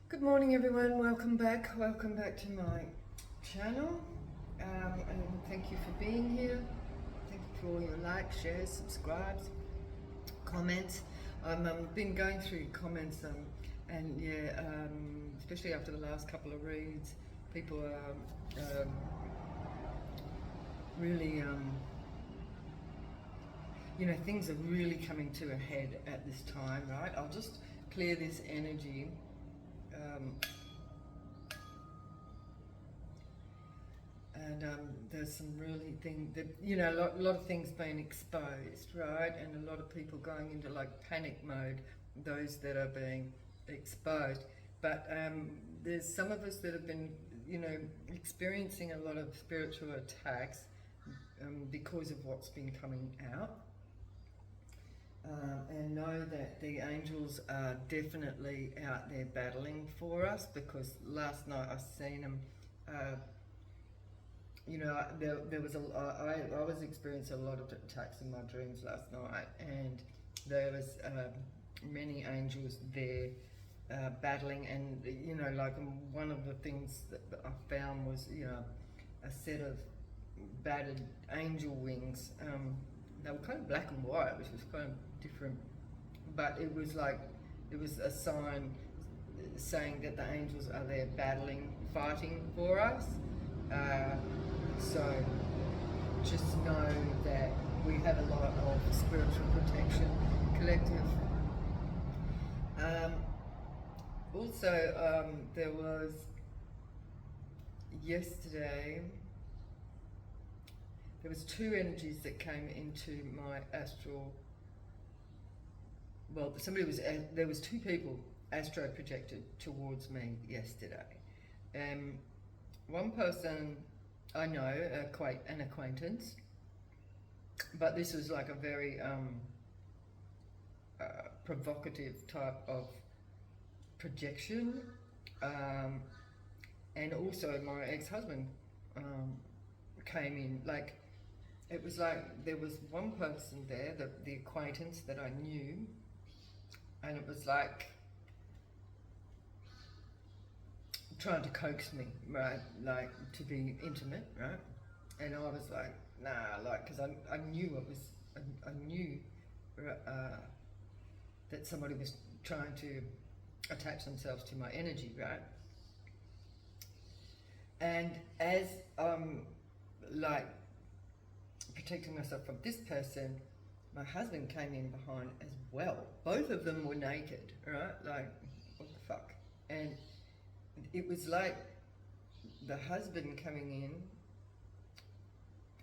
Good morning everyone, welcome back to my channel, and thank you for being here. Thank you for all your likes, shares, subscribes, comments. I've been going through comments, and yeah, especially after the last couple of reads, people are really, things are really coming to a head at this time, right? I'll just clear this energy. And there's some really things that, a lot of things being exposed, right? And a lot of people going into like panic mode, those that are being exposed. But there's some of us that have been, experiencing a lot of spiritual attacks because of what's been coming out. And know that the angels are definitely out there battling for us, because last night I seen them. There was I was experiencing a lot of attacks in my dreams last night, and there was many angels there battling. And like one of the things that I found was a set of battered angel wings. They were kind of black and white, which was kind of different, but it was a sign saying that the angels are there battling, fighting for us. So just know that we have a lot of spiritual protection, collective. Also, there was yesterday, there was two energies that came into my astral. Well, there was two people astro projected towards me yesterday. One person I know, an acquaintance, but this was like a very provocative type of projection. And also my ex-husband came in. Like, it was like there was one person there, the acquaintance that I knew, and it was like trying to coax me, right, like to be intimate, right? And I was like, nah, like, because I knew it was, I knew that somebody was trying to attach themselves to my energy, right? And as I'm like protecting myself from this person, my husband came in behind as well. Both of them were naked, right? Like, what the fuck? And it was like the husband coming in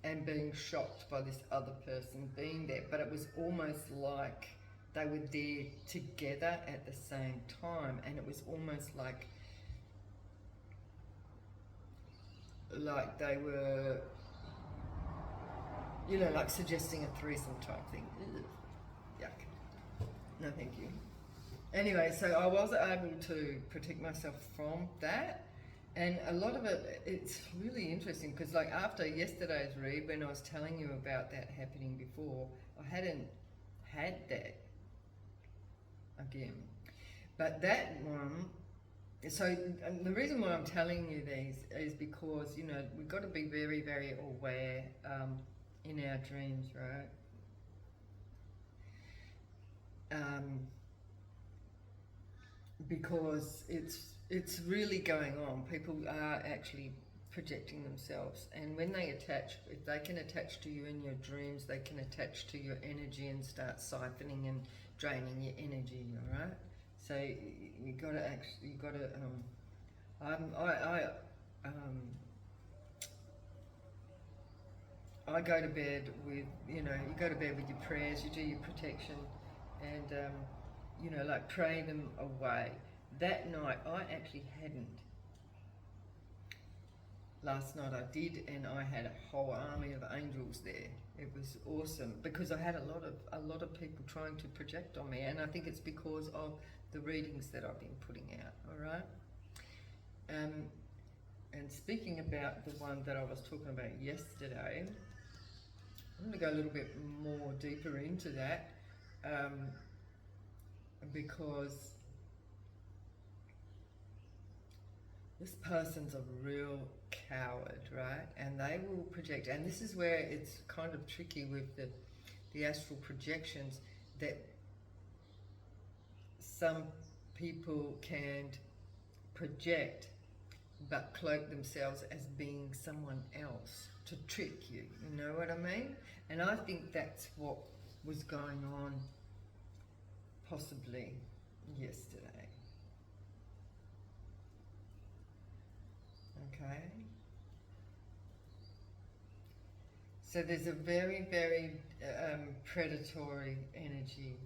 and being shocked by this other person being there, but it was almost like they were there together at the same time, and it was almost like they were, like suggesting a threesome type thing. Ugh. Yuck. No, thank you. Anyway, so I was able to protect myself from that. And a lot of it's really interesting, because like after yesterday's read, when I was telling you about that happening before, I hadn't had that again. But that one, so the reason why I'm telling you these is because, we've got to be very, very aware in our dreams, right? Because it's really going on. People are actually projecting themselves, and when they attach, if they can attach to you in your dreams, they can attach to your energy and start siphoning and draining your energy. All right, so you got to actually, you got to I go to bed with, you go to bed with your prayers, you do your protection, and like pray them away. That night I actually hadn't. Last night I did, and I had a whole army of angels there. It was awesome, because I had a lot of people trying to project on me, and I think it's because of the readings that I've been putting out. All right. And speaking about the one that I was talking about yesterday, I'm going to go a little bit more deeper into that, because this person's a real coward, right? And they will project, and this is where it's kind of tricky with the astral projections, that some people can project but cloak themselves as being someone else to trick you. You know what I mean? And I think that's what was going on possibly yesterday. Okay. So there's a very, very predatory energy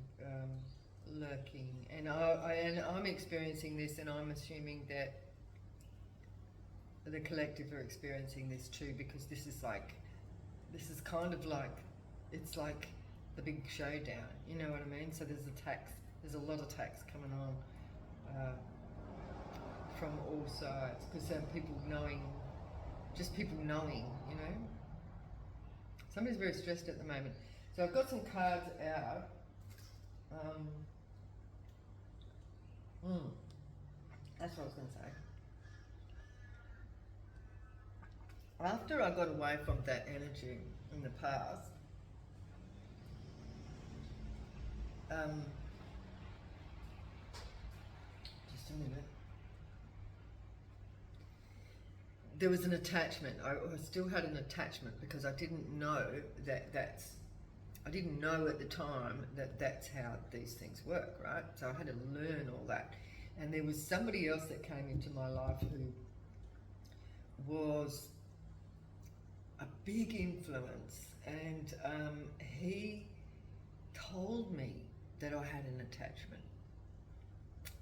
lurking, and I'm experiencing this, and I'm assuming that the collective are experiencing this too, because this is kind of like, it's like the big showdown, you know what I mean? So there's a lot of attacks coming on from all sides, because people knowing, you know. Somebody's very stressed at the moment. So I've got some cards out. That's what I was going to say. After I got away from that energy in the past, just a minute. There was an attachment. I still had an attachment because I didn't know I didn't know at the time that that's how these things work, right? So I had to learn all that. And there was somebody else that came into my life who was a big influence, and he told me that I had an attachment,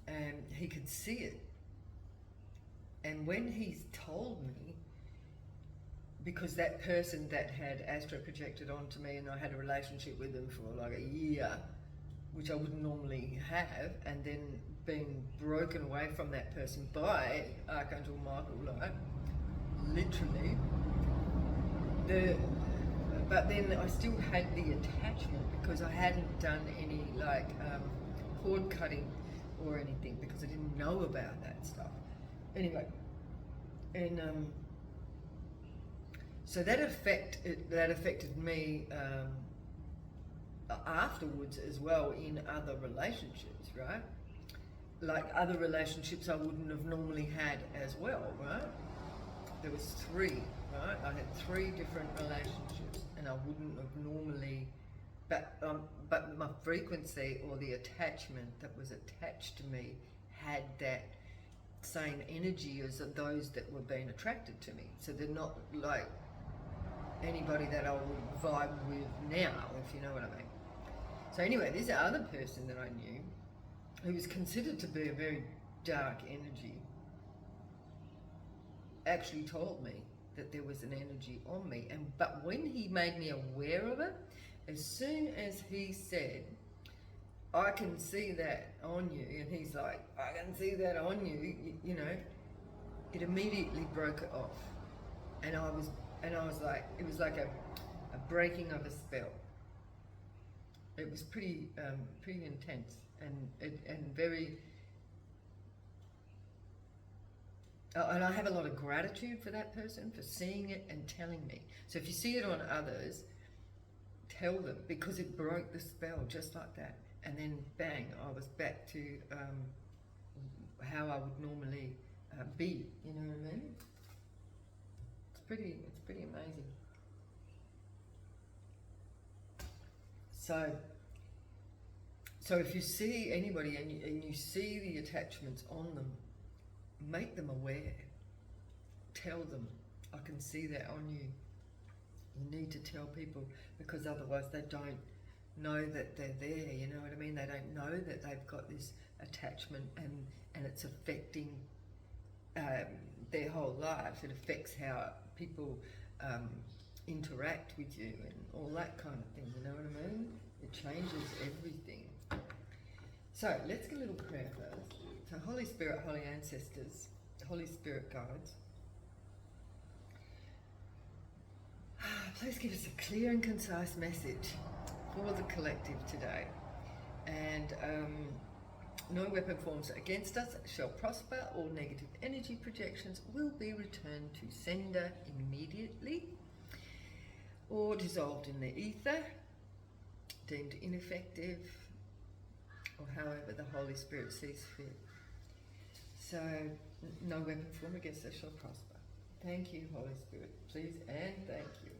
and he could see it. And when he's told me, because that person that had astro projected onto me, and I had a relationship with them for like a year, which I wouldn't normally have, and then being broken away from that person by Archangel Michael, like, literally. But then I still had the attachment because I hadn't done any like cord cutting or anything, because I didn't know about that stuff. Anyway, and so that affected me afterwards as well in other relationships, right? Like other relationships I wouldn't have normally had as well, right? There was 3, right? I had 3 different relationships, and I wouldn't have normally, but my frequency or the attachment that was attached to me had that same energy as those that were being attracted to me. So they're not like anybody that I would vibe with now, if you know what I mean. So anyway, this other person that I knew, who was considered to be a very dark energy, actually told me that there was an energy on me. But when he made me aware of it, as soon as he said, I can see that on you, and he's like, I can see that on you, you know, it immediately broke it off. And I was like, it was like a breaking of a spell. It was pretty intense and very, and I have a lot of gratitude for that person for seeing it and telling me. So if you see it on others, tell them, because it broke the spell just like that. And then bang, I was back to how I would normally be. You know what I mean? It's pretty amazing. So if you see anybody and you see the attachments on them, make them aware. Tell them, I can see that on you. You need to tell people, because otherwise they don't know that they're there, you know what I mean? They don't know that they've got this attachment, and it's affecting their whole life. It affects how people interact with you and all that kind of thing, you know what I mean? It changes everything. So let's get a little prayer first. So Holy Spirit, Holy Ancestors, Holy Spirit Guides, please give us a clear and concise message for the collective today. And No weapon forms against us shall prosper. All negative energy projections will be returned to sender immediately or dissolved in the ether, deemed ineffective, or however the Holy Spirit sees fit. So, no weapon formed against us shall prosper. Thank you, Holy Spirit, please, and thank you.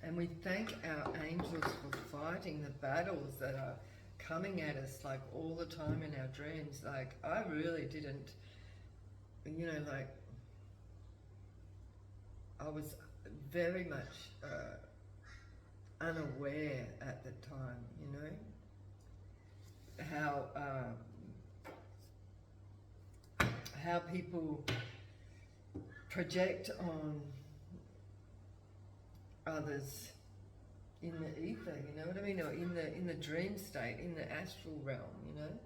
And we thank our angels for fighting the battles that are coming at us like all the time in our dreams. Like, I really didn't, you know, like, I was very much unaware at the time, you know, how people project on others in the ether, you know what I mean, or in the dream state, in the astral realm, you know.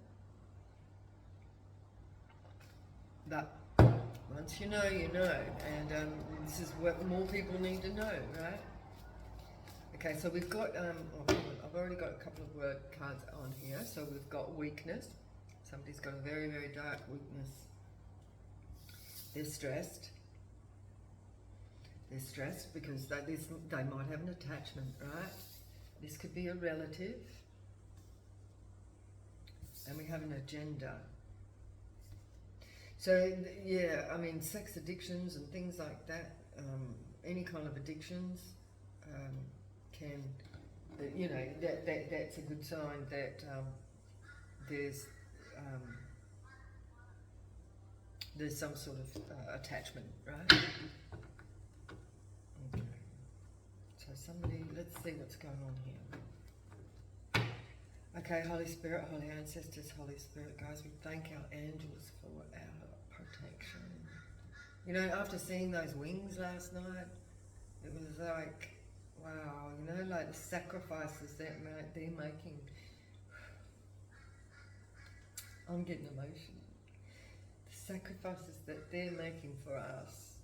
But once you know, you know, and this is what more people need to know, right? Okay, so we've got, I've already got a couple of word cards on here. So we've got weakness. Somebody's got a very, very dark weakness. They're stressed. They're stressed because they might have an attachment, right? This could be a relative. And we have an agenda. So, yeah, I mean, sex addictions and things like that, any kind of addictions can, you know, that's a good sign that there's some sort of attachment, right? Okay. So somebody, let's see what's going on here. Okay, Holy Spirit, Holy Ancestors, Holy Spirit, guys, we thank our angels for our protection. You know, after seeing those wings last night, it was like, wow, you know, like the sacrifices that they're making. I'm getting emotional. The sacrifices that they're making for us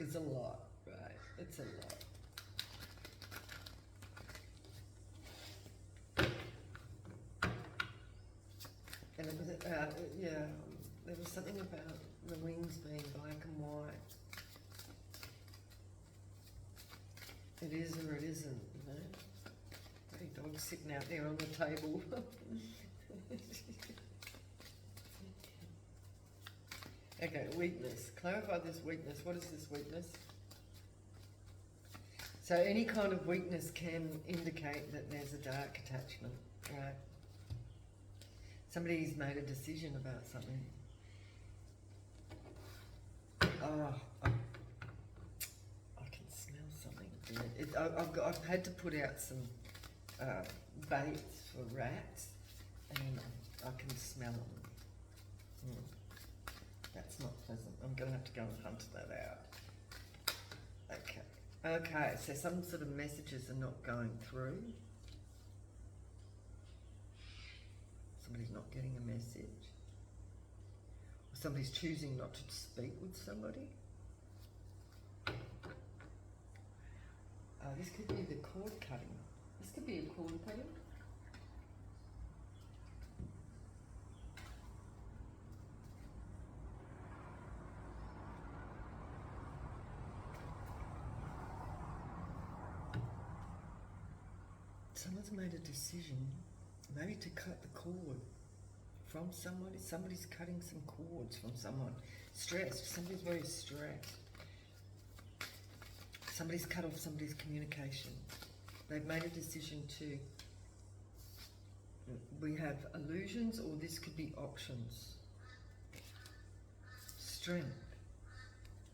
is a lot, right? It's a lot. And it was, yeah, there was something about the wings being black and white. It is or it isn't, you know. Bloody dog's sitting out there on the table. Okay, weakness. Clarify this weakness. What is this weakness? So any kind of weakness can indicate that there's a dark attachment, right? Somebody's made a decision about something. Oh, I can smell something. I've had to put out some baits for rats, and I can smell them. That's not pleasant. I'm going to have to go and hunt that out. Okay. Okay, so some sort of messages are not going through. Somebody's not getting a message. Or somebody's choosing not to speak with somebody. This could be the cord cutting. This could be a cord cutting. Someone's made a decision, maybe to cut the cord from somebody. Somebody's cutting some cords from someone. Stressed. Somebody's very stressed. Somebody's cut off somebody's communication. They've made a decision to... We have illusions, or this could be options. Strength.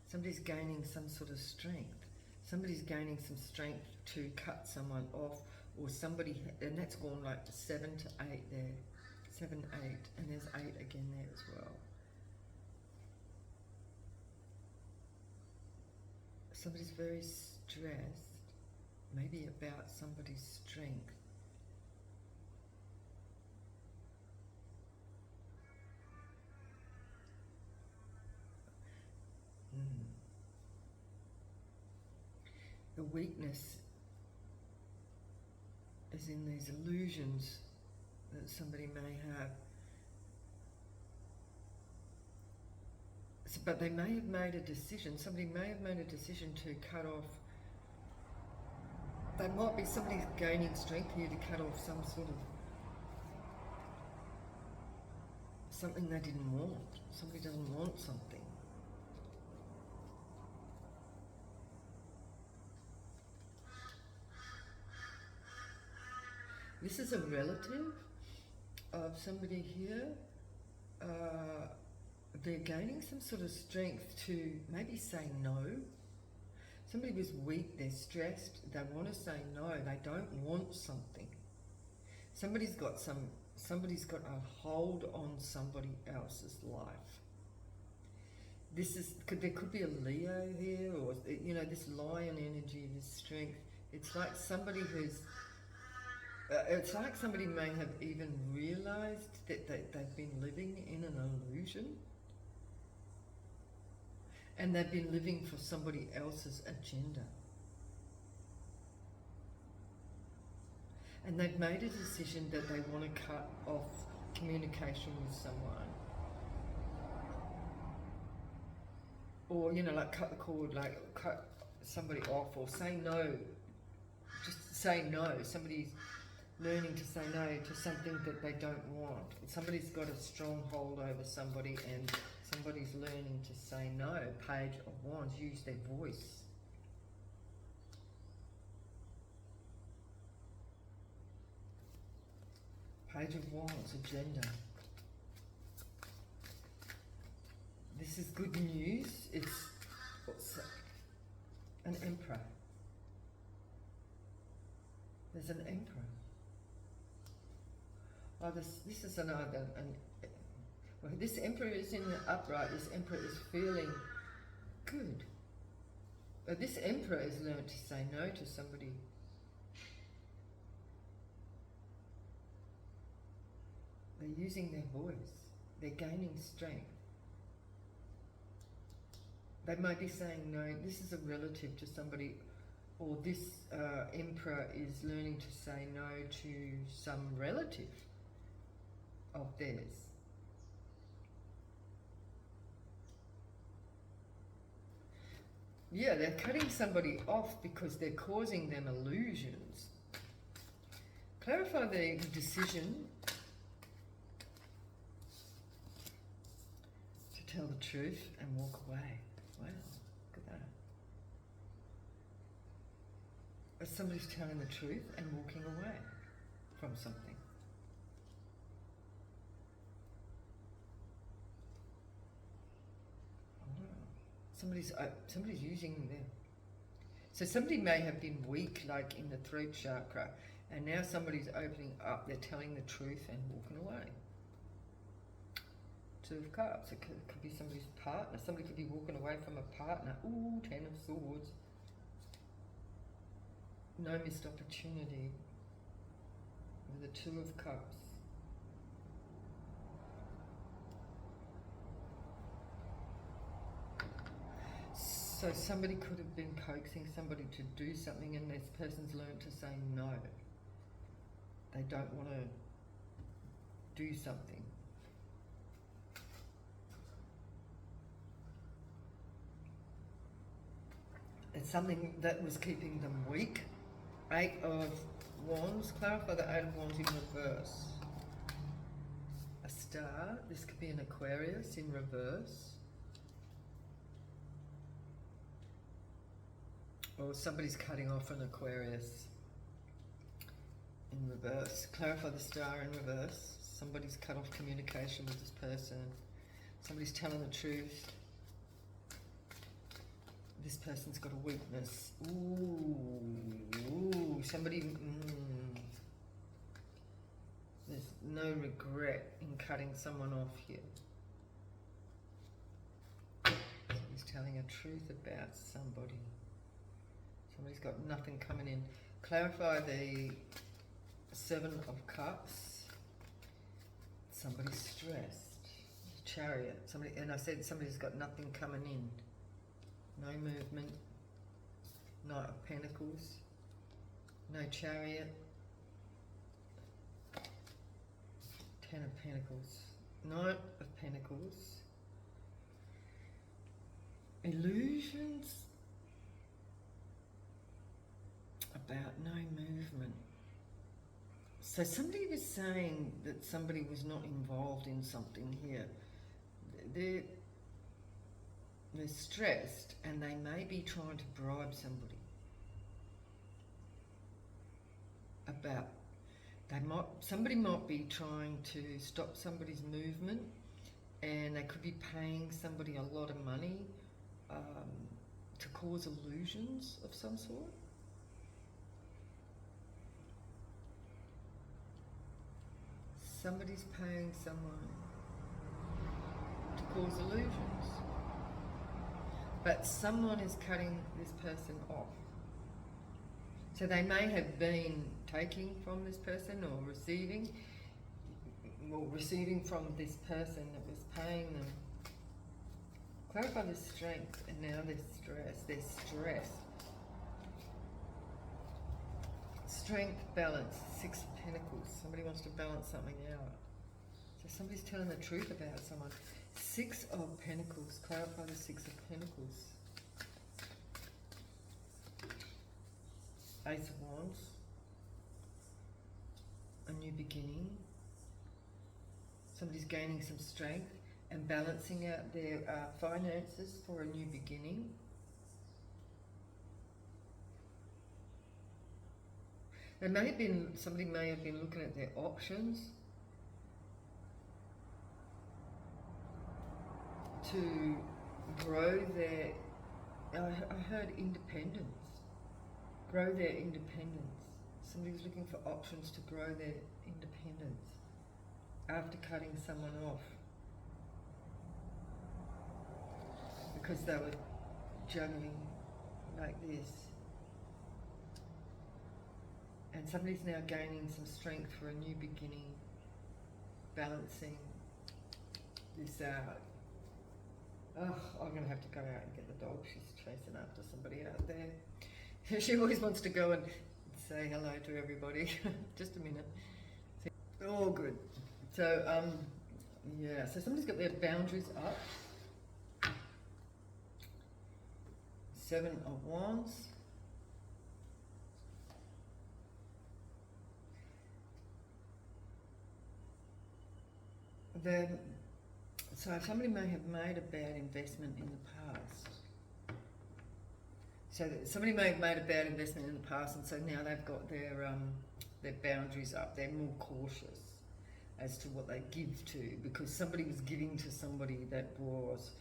Somebody's gaining some sort of strength. Somebody's gaining some strength to cut someone off, or somebody, and that's gone like 7 to 8 there. 7, 8, and there's 8 again there as well. Somebody's very stressed, maybe about somebody's strength. The weakness is in these illusions that somebody may have. But they may have made a decision, somebody may have made a decision to cut off. There might be somebody gaining strength here to cut off some sort of something they didn't want. Somebody doesn't want something. This is a relative of somebody here. They're gaining some sort of strength to maybe say no. Somebody was weak, they're stressed, they want to say no, they don't want something. Somebody's got a hold on somebody else's life. There could be a Leo here, or this lion energy, this strength. It's like somebody it's like somebody may have even realized that they've been living in an illusion. And they've been living for somebody else's agenda. And they've made a decision that they want to cut off communication with someone. Or, like cut the cord, like cut somebody off, or say no. Just say no. Somebody's learning to say no to something that they don't want. Somebody's got a strong hold over somebody, and somebody's learning to say no. Page of Wands, use their voice. Page of Wands, agenda. This is good news. It's an emperor. There's an emperor. Oh, this is well, this emperor is in the upright. This emperor is feeling good. But this emperor has learned to say no to somebody. They're using their voice. They're gaining strength. They might be saying no. This is a relative to somebody, or this emperor is learning to say no to some relative of theirs. Yeah, they're cutting somebody off because they're causing them illusions. Clarify the decision to tell the truth and walk away. Wow, look at that. Somebody's telling the truth and walking away from something. Somebody's using them. So somebody may have been weak, like in the throat chakra, and now somebody's opening up. They're telling the truth and walking away. Two of Cups. It could be somebody's partner. Somebody could be walking away from a partner. Ooh, Ten of Swords. No missed opportunity with the Two of Cups. So somebody could have been coaxing somebody to do something, and this person's learned to say no. They don't want to do something. It's something that was keeping them weak. Eight of Wands. Clarify the Eight of Wands in reverse. A star. This could be an Aquarius in reverse. Or somebody's cutting off an Aquarius in reverse. Clarify the star in reverse. Somebody's cut off communication with this person. Somebody's telling the truth. This person's got a weakness. Ooh, somebody. There's no regret in cutting someone off here. Somebody's telling a truth about somebody. Somebody's got nothing coming in. Clarify the Seven of Cups. Somebody's stressed. Chariot. Somebody, and I said somebody's got nothing coming in. No movement. Knight of Pentacles. No Chariot. Ten of Pentacles. Knight of Pentacles. Illusions about no movement. So somebody was saying that somebody was not involved in something here. They're stressed and they may be trying to bribe somebody about, somebody might be trying to stop somebody's movement, and they could be paying somebody a lot of money to cause illusions of some sort. Somebody's paying someone to cause illusions, but someone is cutting this person off. So they may have been taking from this person or receiving from this person that was paying them. Clarify the strength, and now they're stressed. They're stressed. Strength, balance, Six of Pentacles. Somebody wants to balance something out. So somebody's telling the truth about someone. Six of Pentacles. Clarify the Six of Pentacles. Ace of Wands. A new beginning. Somebody's gaining some strength and balancing out their finances for a new beginning. Somebody may have been looking at their options to grow their, I heard independence, grow their independence. Somebody was looking for options to grow their independence after cutting someone off because they were juggling like this. And somebody's now gaining some strength for a new beginning, balancing this out. Oh, I'm going to have to go out and get the dog. She's chasing after somebody out there. She always wants to go and say hello to everybody. Just a minute. All good. So, yeah, so somebody's got their boundaries up. Seven of Wands. So somebody may have made a bad investment in the past. So somebody may have made a bad investment in the past, and so now they've got their boundaries up. They're more cautious as to what they give to, because somebody was giving to somebody that was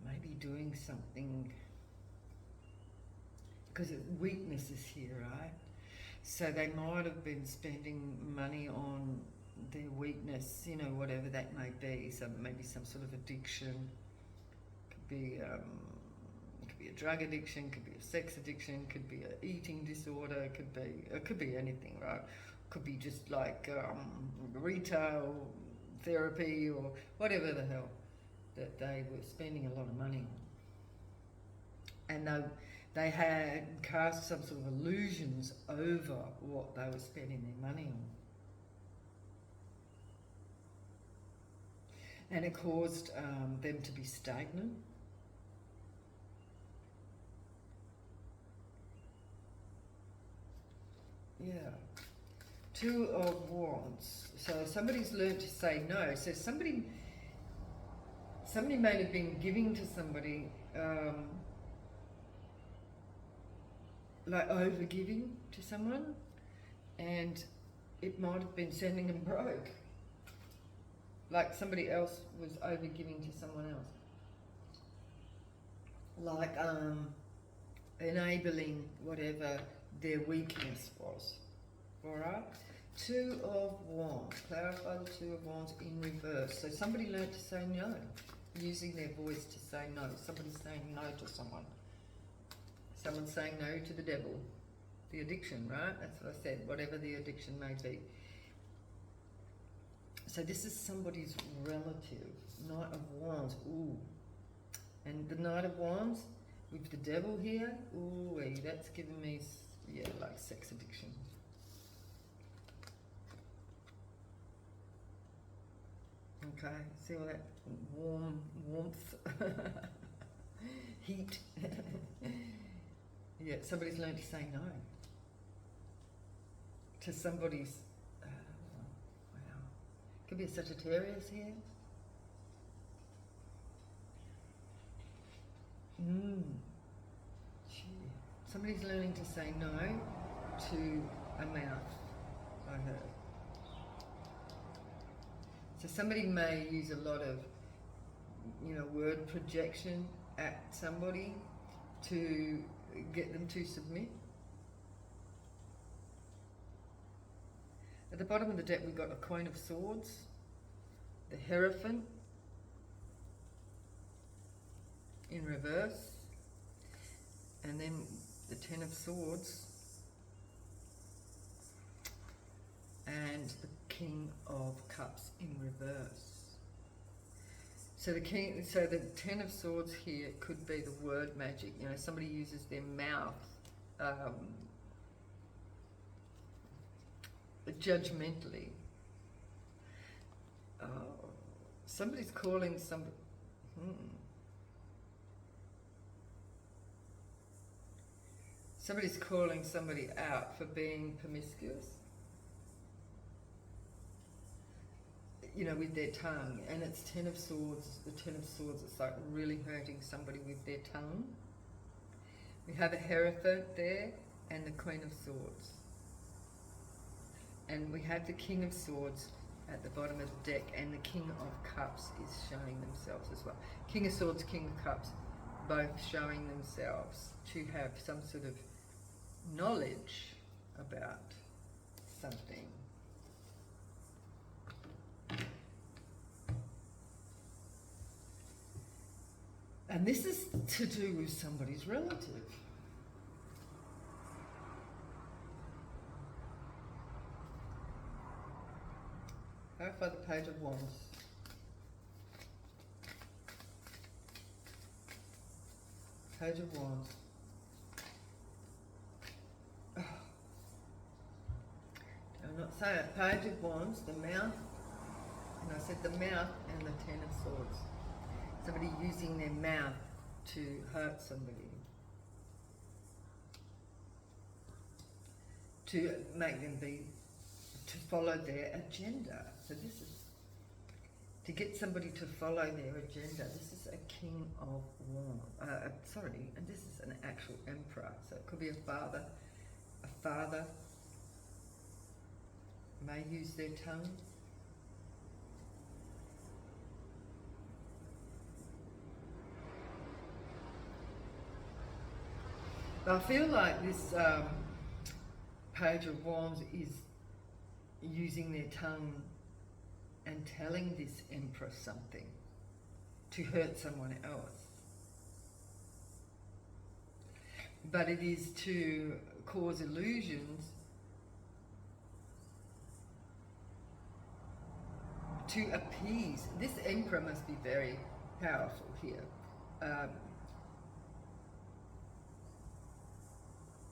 maybe doing something, because weakness is here, right? So they might have been spending money on their weakness, you know, whatever that may be. So maybe some sort of addiction, could be a drug addiction, could be a sex addiction, could be an eating disorder, it could be anything, right? Could be just like retail therapy or whatever the hell that they were spending a lot of money on, and they had cast some sort of illusions over what they were spending their money on. And it caused them to be stagnant. Yeah. Two of Wands. So somebody's learned to say no. So somebody may have been giving to somebody, like over-giving to someone, and it might have been sending them broke. Like somebody else was over-giving to someone else. Like enabling whatever their weakness was. Alright? Two of Wands. Clarify the Two of Wands in reverse. So somebody learned to say no, using their voice to say no. Somebody's saying no to someone. Someone's saying no to the devil. The addiction, right? That's what I said. Whatever the addiction may be. So this is somebody's relative. Knight of Wands. Ooh. And the Knight of Wands with the devil here. Ooh, that's giving me, yeah, like sex addiction. Okay, see all that warmth, heat. Yeah, somebody's learned to say no to somebody's. Wow, could be a Sagittarius here. Gee. Somebody's learning to say no to a mouth, I heard. So somebody may use a lot of, word projection at somebody to get them to submit. At the bottom of the deck, we've got a Queen of Swords, the Hierophant in reverse, and then the Ten of Swords and the King of Cups in reverse. So the Ten of Swords here could be the word magic. Somebody uses their mouth judgmentally. Somebody's calling somebody. Somebody's calling somebody out for being promiscuous. With their tongue, and it's Ten of Swords. The Ten of Swords, it's like really hurting somebody with their tongue. We have a Hierophant there, and the Queen of Swords. And we have the King of Swords at the bottom of the deck, and the King of Cups is showing themselves as well. King of Swords, King of Cups, both showing themselves to have some sort of knowledge about something. And this is to do with somebody's relative. Clarify the Page of Wands. Page of Wands. Oh. Did I not say it? Page of Wands, the mouth, and I said the mouth and the Ten of Swords. Somebody using their mouth to hurt somebody, to make them to follow their agenda. So this is to get somebody to follow their agenda. This is a King of Wands. And this is an actual Emperor. So it could be a father. A father may use their tongue. I feel like this Page of Wands is using their tongue and telling this Emperor something to hurt someone else. But it is to cause illusions, to appease. This Emperor must be very powerful here.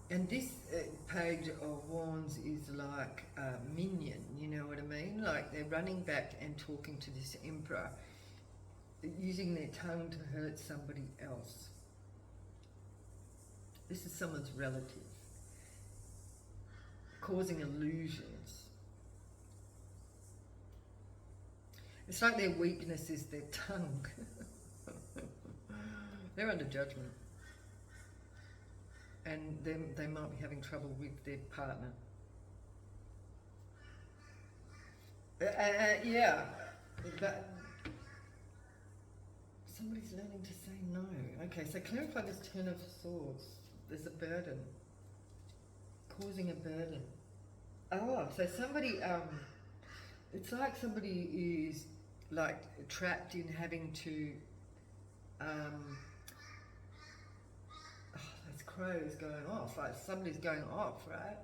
And this Page of Wands is like a minion, you know what I mean? Like they're running back and talking to this Emperor, using their tongue to hurt somebody else. This is someone's relative, causing illusions. It's like their weakness is their tongue. They're under judgment. And they might be having trouble with their partner. Yeah, but somebody's learning to say no. Okay, so clarify this Ten of Swords. There's a burden, causing a burden. Oh, so somebody, it's like somebody is like trapped in having to, crows going off, like somebody's going off, right?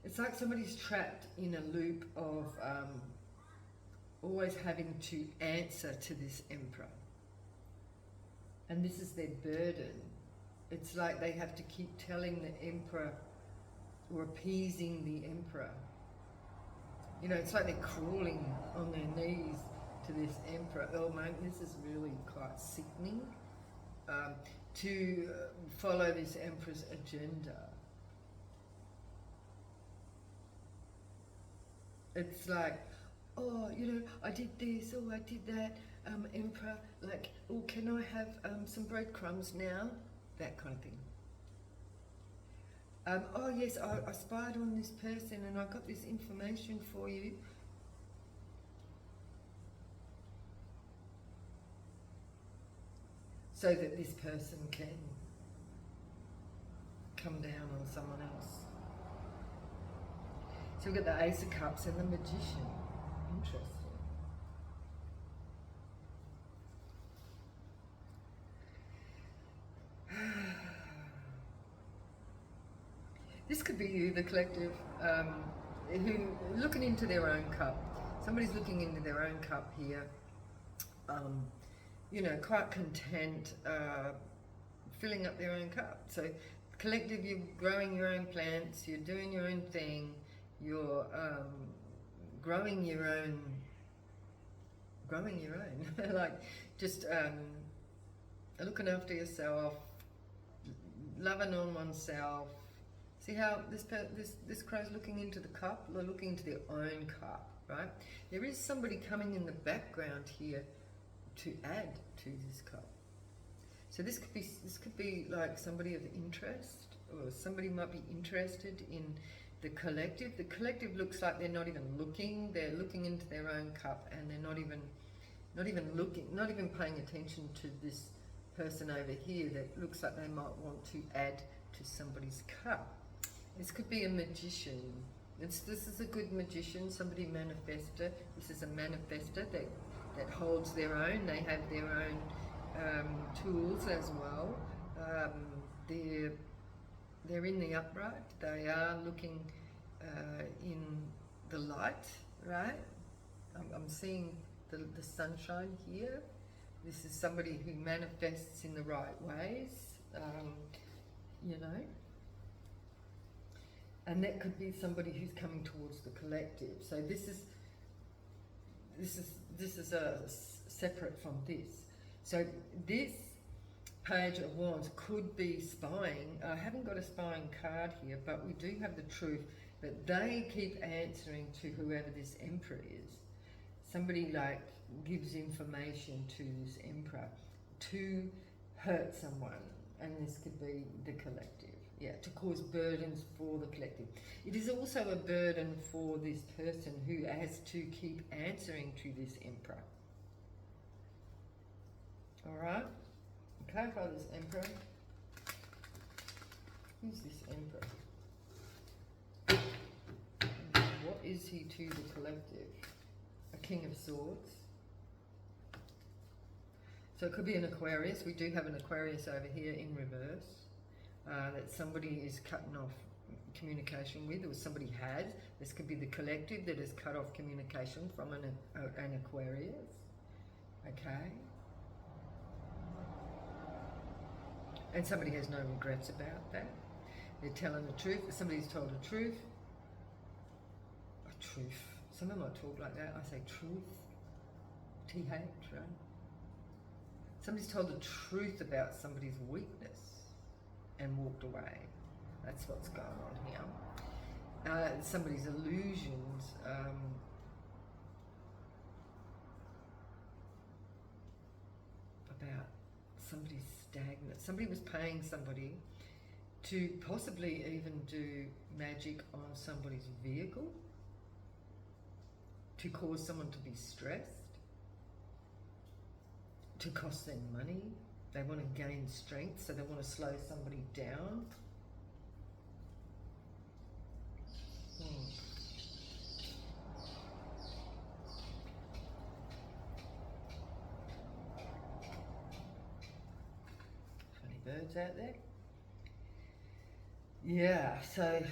It's like somebody's trapped in a loop of always having to answer to this Emperor. And this is their burden. It's like they have to keep telling the Emperor or appeasing the Emperor You know, it's like they're crawling on their knees to this emperor. Oh mate, this is really quite sickening. To follow this emperor's agenda. It's like, oh, you know, I did this, oh, I did that, emperor, like, oh, can I have some breadcrumbs now? That kind of thing. Oh yes, I spied on this person and I got this information for you. So that this person can come down on someone else. So we've got the Ace of Cups and the Magician. Interesting. This could be you, the collective, who looking into their own cup. Somebody's looking into their own cup here. You know, quite content, filling up their own cup. So, collective, you're growing your own plants, you're doing your own thing, you're growing your own, like just looking after yourself, loving on oneself. See how this crow's looking into the cup, or looking into their own cup, right? There is somebody coming in the background here to add to this cup. So this could be like somebody of interest, or somebody might be interested in the collective. The collective looks like they're not even looking. They're looking into their own cup, and they're not even paying attention to this person over here that looks like they might want to add to somebody's cup. This could be a magician. This is a good magician, somebody manifester. This is a manifester that holds their own. They have their own tools as well. They're in the upright. They are looking in the light, right? I'm seeing the sunshine here. This is somebody who manifests in the right ways, you know. And that could be somebody who's coming towards the collective. So this is separate from this. So this Page of Wands could be spying. I haven't got a spying card here, but we do have the truth that they keep answering to whoever this emperor is. Somebody like gives information to this emperor to hurt someone, and this could be the collective. Yeah, to cause burdens for the collective. It is also a burden for this person who has to keep answering to this emperor. Alright? Clarify this emperor. Who's this emperor? What is he to the collective? A King of Swords. So it could be an Aquarius. We do have an Aquarius over here in reverse. That somebody is cutting off communication with, or somebody has. This could be the collective that has cut off communication from an Aquarius. Okay? And somebody has no regrets about that. They're telling the truth. Somebody's told the truth. A truth. Some of them might talk like that. I say truth. TH, right? Somebody's told the truth about somebody's weakness and walked away. That's what's going on here. Somebody's illusions. About somebody's stagnant. Somebody was paying somebody to possibly even do magic on somebody's vehicle to cause someone to be stressed, to cost them money. They want to gain strength, so they want to slow somebody down. Funny birds out there. Yeah, so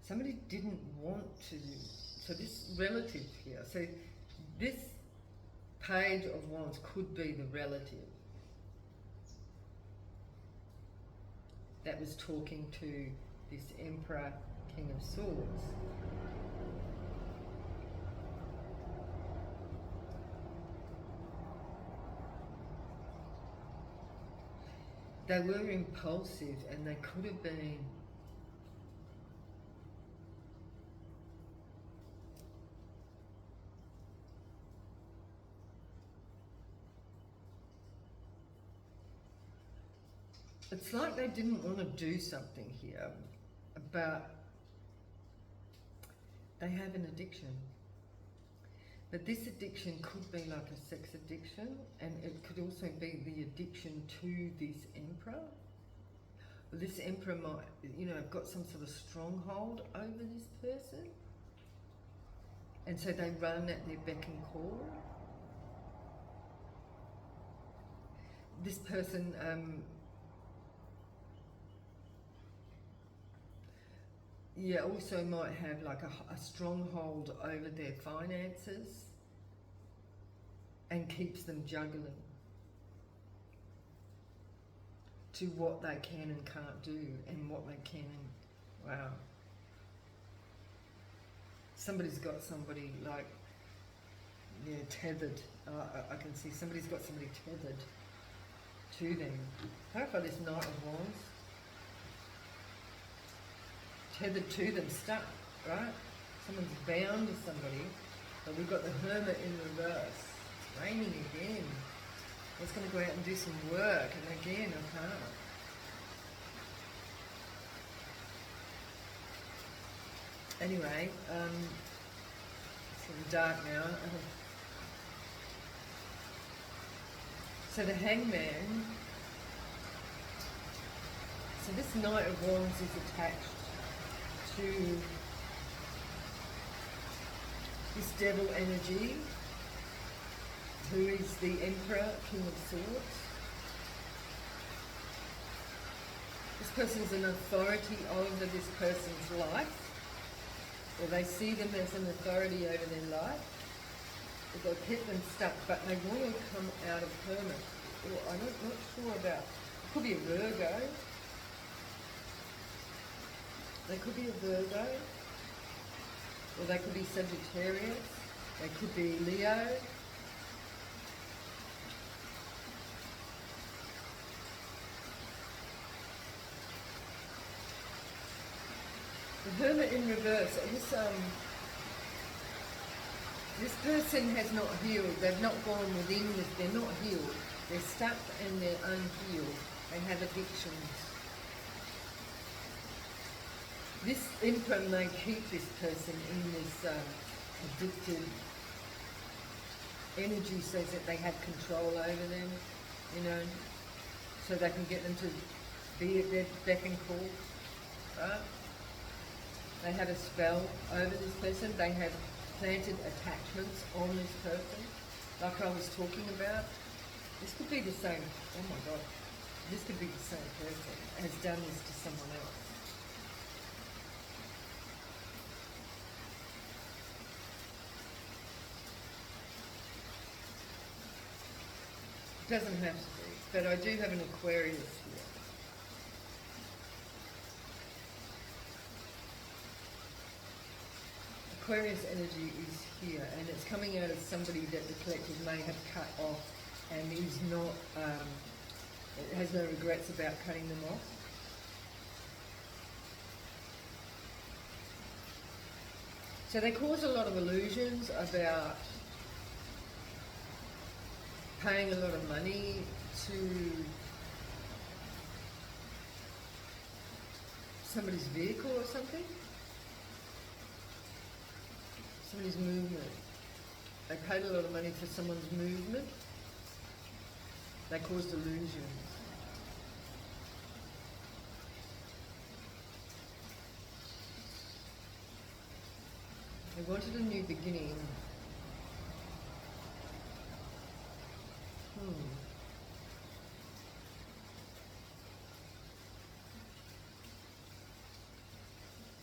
somebody didn't want to, so this relative here, so this Page of Wands could be the relative that was talking to this emperor King of Swords. They were impulsive, and they could have been it's like they didn't want to do something here, but they have an addiction. But this addiction could be like a sex addiction, and it could also be the addiction to this emperor. This emperor might, you know, have got some sort of stronghold over this person, and so they run at their beck and call. This person also might have like a stronghold over their finances and keeps them juggling to what they can and can't do and what they can and, wow. Somebody's got somebody like, tethered. I can see somebody's got somebody tethered to them. How about this Knight of Wands? Tethered to them, stuck, right? Someone's bound to somebody, but we've got the Hermit in reverse. It's raining again. I was going to go out and do some work, and again I can't. Anyway, it's getting dark now. So the Hangman, so this Knight of Wands is attached to this devil energy, who is the Emperor, King of Swords. This person's an authority over this person's life, or they see them as an authority over their life. They've kept them stuck, but they want to come out of hermit. Or I'm not sure about, it could be a Virgo. They could be a Virgo, or they could be Sagittarius, they could be Leo. The Hermit in reverse, this person has not healed, they've not gone within this, they're not healed, they're stuck and they're unhealed, they have addictions. This Emperor may keep this person in this addicted energy so that they have control over them, so they can get them to be at their beck and call, right? They have a spell over this person, they have planted attachments on this person, like I was talking about. This could be the same, oh my God, this could be the same person has done this to someone else. It doesn't have to be, but I do have an Aquarius here. Aquarius energy is here, and it's coming out of somebody that the collective may have cut off and is not, has no regrets about cutting them off. So they cause a lot of illusions about paying a lot of money to somebody's vehicle or something. Somebody's movement. They paid a lot of money for someone's movement. They caused illusions. They wanted a new beginning.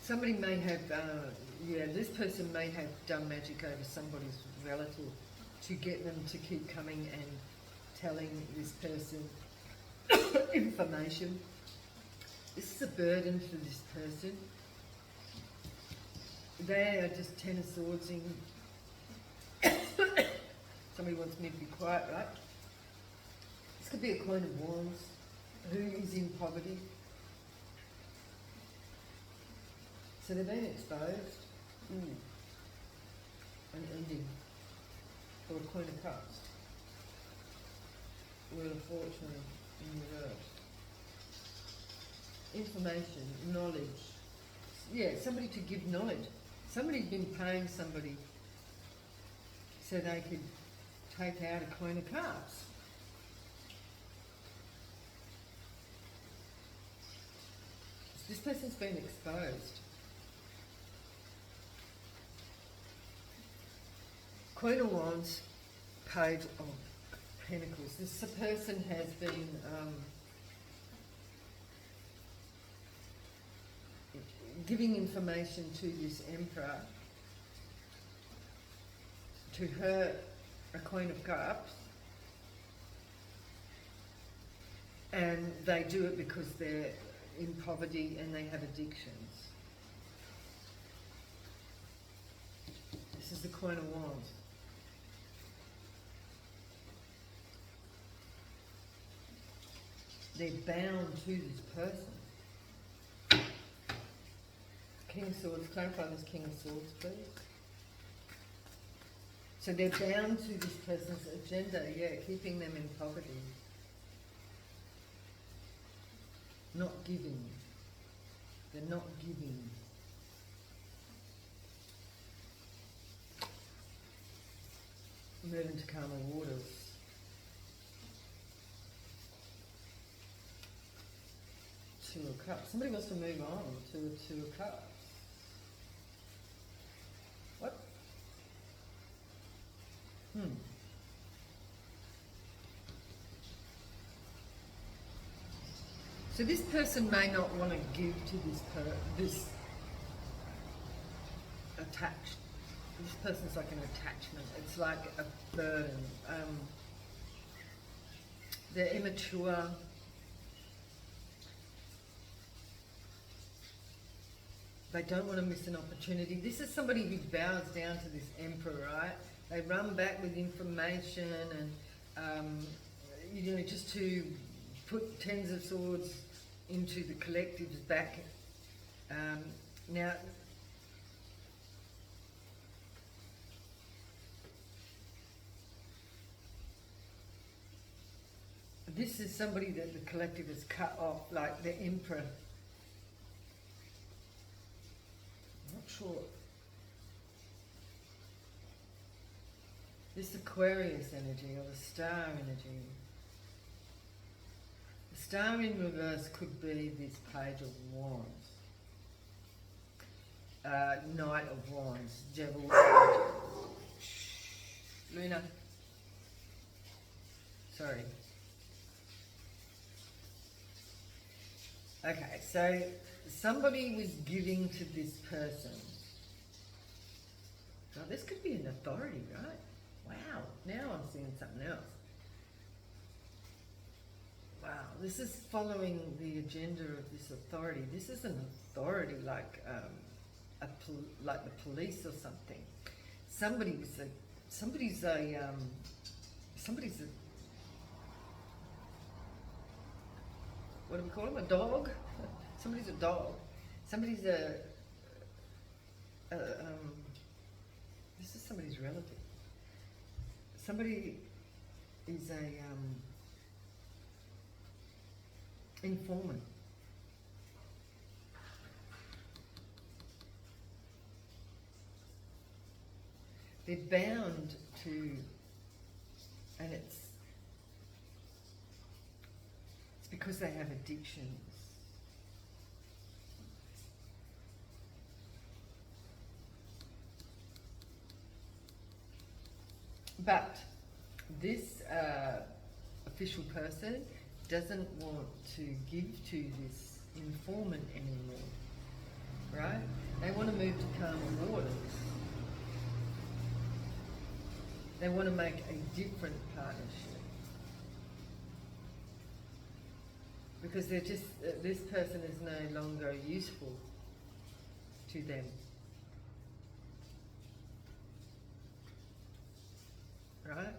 Somebody may have, this person may have done magic over somebody's relative to get them to keep coming and telling this person information. This is a burden for this person. They are just Ten of Swords in. Somebody wants me to be quiet, right? This could be a Queen of Wands who is in poverty. So they've been exposed. An ending. Or a Queen of Cups. Wheel of Fortune in reverse. Information, knowledge. Yeah, somebody to give knowledge. Somebody's been paying somebody so they could take out a Queen of Cups. This person's been exposed. Queen of Wands, Page of Pentacles. This person has been giving information to this Emperor, to her, a Queen of Cups, and they do it because they're in poverty and they have addictions. This is the Queen of Wands. They're bound to this person. King of Swords, clarify this King of Swords, please. So they're bound to this person's agenda, yeah, keeping them in poverty. Not giving. They're not giving. Moving to calmer waters. Two of Cups. Somebody wants to move on to a Two of Cups. What? So this person may not want to give to this attached. This person's like an attachment. It's like a burden. They're immature. They don't want to miss an opportunity. This is somebody who bows down to this Emperor, right? They run back with information and, you know, just to put Tens of Swords into the collectives back. Now, this is somebody that the collective has cut off, like the Emperor. I'm not sure. This Aquarius energy or the star energy. The star in reverse could be this Page of Wands. Knight of Wands, Devil. Luna. Sorry. Okay, so somebody was giving to this person. Now this could be an authority, right? Wow, now I'm seeing something else. Wow, this is following the agenda of this authority. This is an authority like like the police or something. Somebody's a what do we call them? A dog? Somebody's a dog. Somebody's this is somebody's relative. Somebody is a informant. They're bound to, and it's because they have addictions. But this official person doesn't want to give to this informant anymore, right? They want to move to calmer waters. They want to make a different partnership. Because they're just, this person is no longer useful to them. right?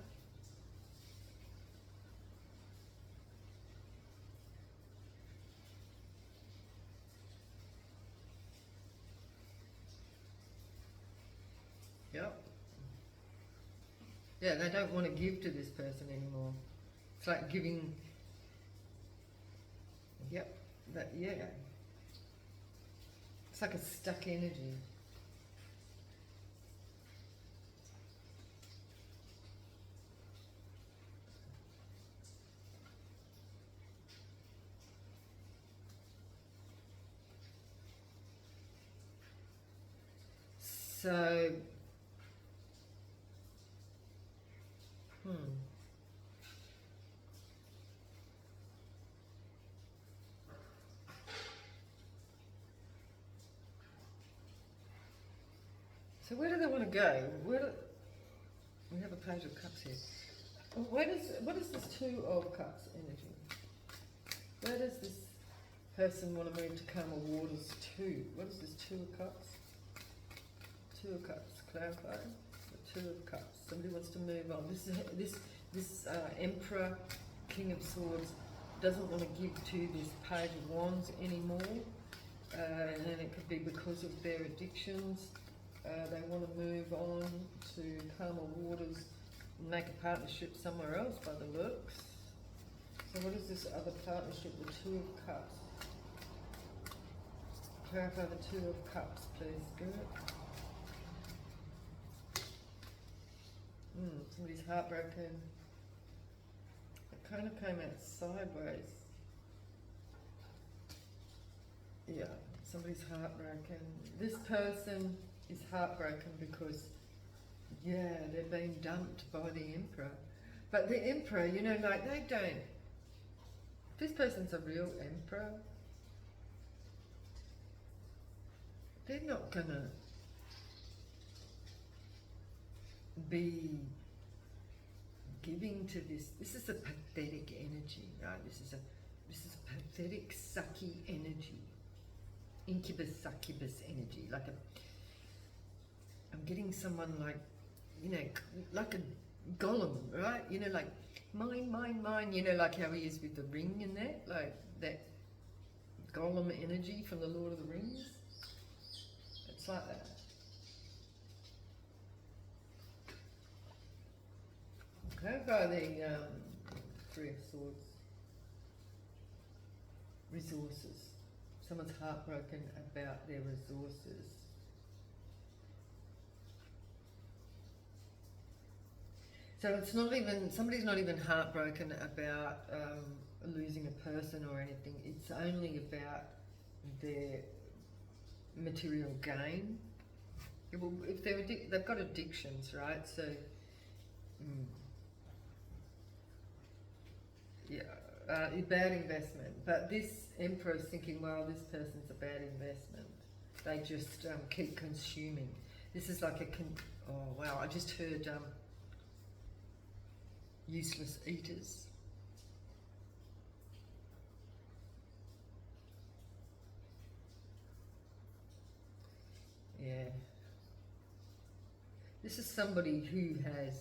Yep. Yeah, they don't want to give to this person anymore. It's like giving. Yep. That, yeah. It's like a stuck energy. So, hmm. So where do they want to go? We have a page of cups here. What is this two of cups energy? Where does this person want to move to calmer waters to? What is this two of cups? Two of cups. Clarify. The two of cups. Somebody wants to move on. This Emperor, King of Swords, doesn't want to give to this Page of Wands anymore, and it could be because of their addictions. They want to move on to calmer waters, and make a partnership somewhere else by the looks. So what is this other partnership? The Two of Cups. Clarify the Two of Cups, please, Spirit. Somebody's heartbroken. It kind of came out sideways. Yeah, somebody's heartbroken. This person is heartbroken because, yeah, they're being dumped by the Emperor. But the Emperor, you know, like they don't. If this person's a real Emperor, they're not gonna be giving to this. This is a pathetic energy, right? This is a pathetic, sucky energy. Incubus, succubus energy. I'm getting someone like, you know, like a golem, right? You know, like mine, you know, like how he is with the ring and that, like that golem energy from the Lord of the Rings. It's like that. Clarify the Three of Swords. Resources. Someone's heartbroken about their resources. So it's not even, somebody's not even heartbroken about losing a person or anything. It's only about their material gain. If they're they've got addictions, right? So, yeah, bad investment. But this Emperor's thinking, well, this person's a bad investment. They just keep consuming. This is like oh wow, I just heard useless eaters. Yeah. This is somebody who has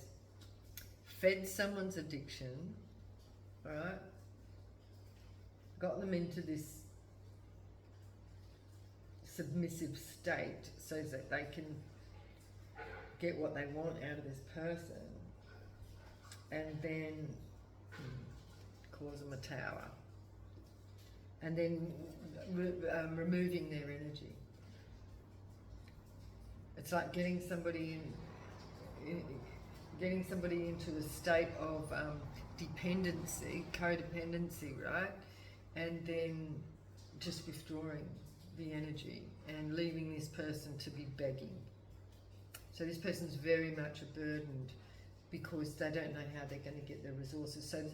fed someone's addiction, alright? Got them into this submissive state so that they can get what they want out of this person, and then cause them a tower, and then removing their energy. It's like getting somebody into a state of dependency, codependency, right? And then just withdrawing the energy and leaving this person to be begging. So this person's very much burdened because they don't know how they're going to get their resources. So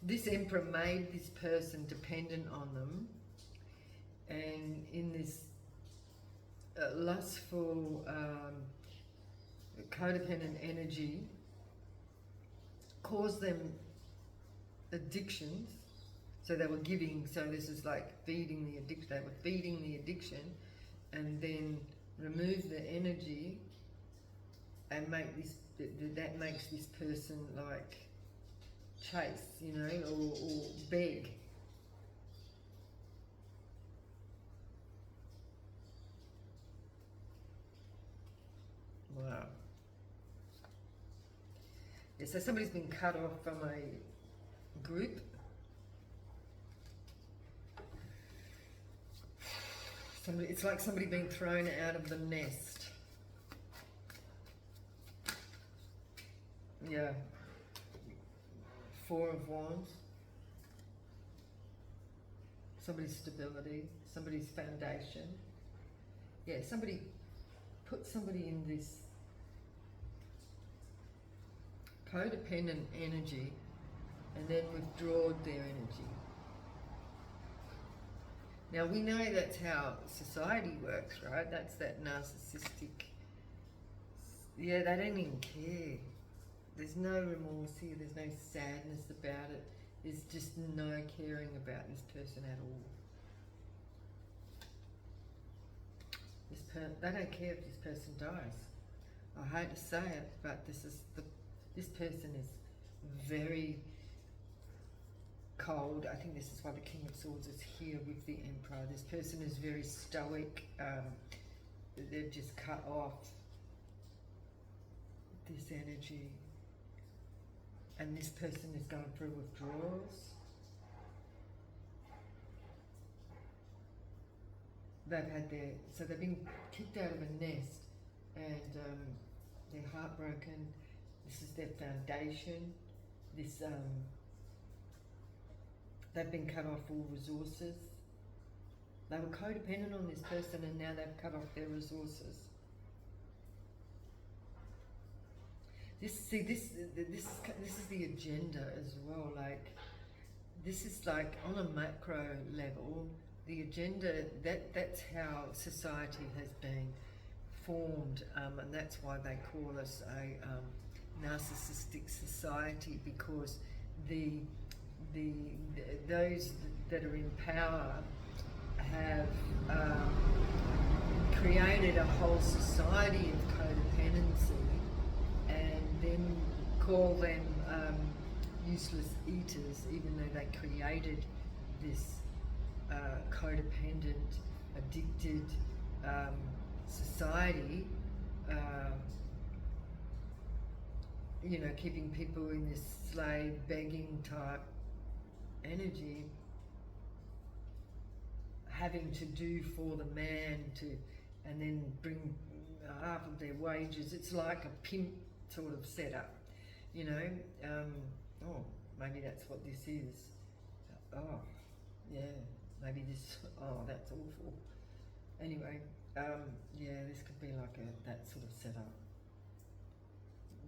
this Emperor made this person dependent on them, and in this lustful, codependent energy caused them addictions. So they were giving, so this is like feeding the addiction. They were feeding the addiction and then remove the energy and make this, that makes this person like chase, you know, or beg. Wow. Yeah, so somebody's been cut off from a group. Somebody, it's like somebody being thrown out of the nest. Yeah. Four of Wands. Somebody's stability, somebody's foundation. Yeah, somebody put somebody in this codependent energy and then withdraw their energy. Now we know that's how society works, right? That's that narcissistic, yeah, they don't even care. There's no remorse here, there's no sadness about it. There's just no caring about this person at all. They don't care if this person dies. I hate to say it, but this person is very cold. I think this is why the King of Swords is here with the Emperor. This person is very stoic. They've just cut off this energy. And this person is going through withdrawals. They've been kicked out of a nest, and they're heartbroken. This is their foundation. They've been cut off all resources. They were codependent on this person, and now they've cut off their resources. This is the agenda as well. Like, this is like on a macro level, the agenda, that's how society has been formed, and that's why they call us a narcissistic society, because those that are in power have created a whole society of codependency, and then call them useless eaters, even though they created this codependent, addicted society, you know, keeping people in this slave begging type energy, having to do for the man and then bring half of their wages. It's like a pimp sort of setup, you know. Oh, maybe that's what this is. Oh, yeah, maybe this. Oh, that's awful. Anyway, yeah, this could be like that sort of setup.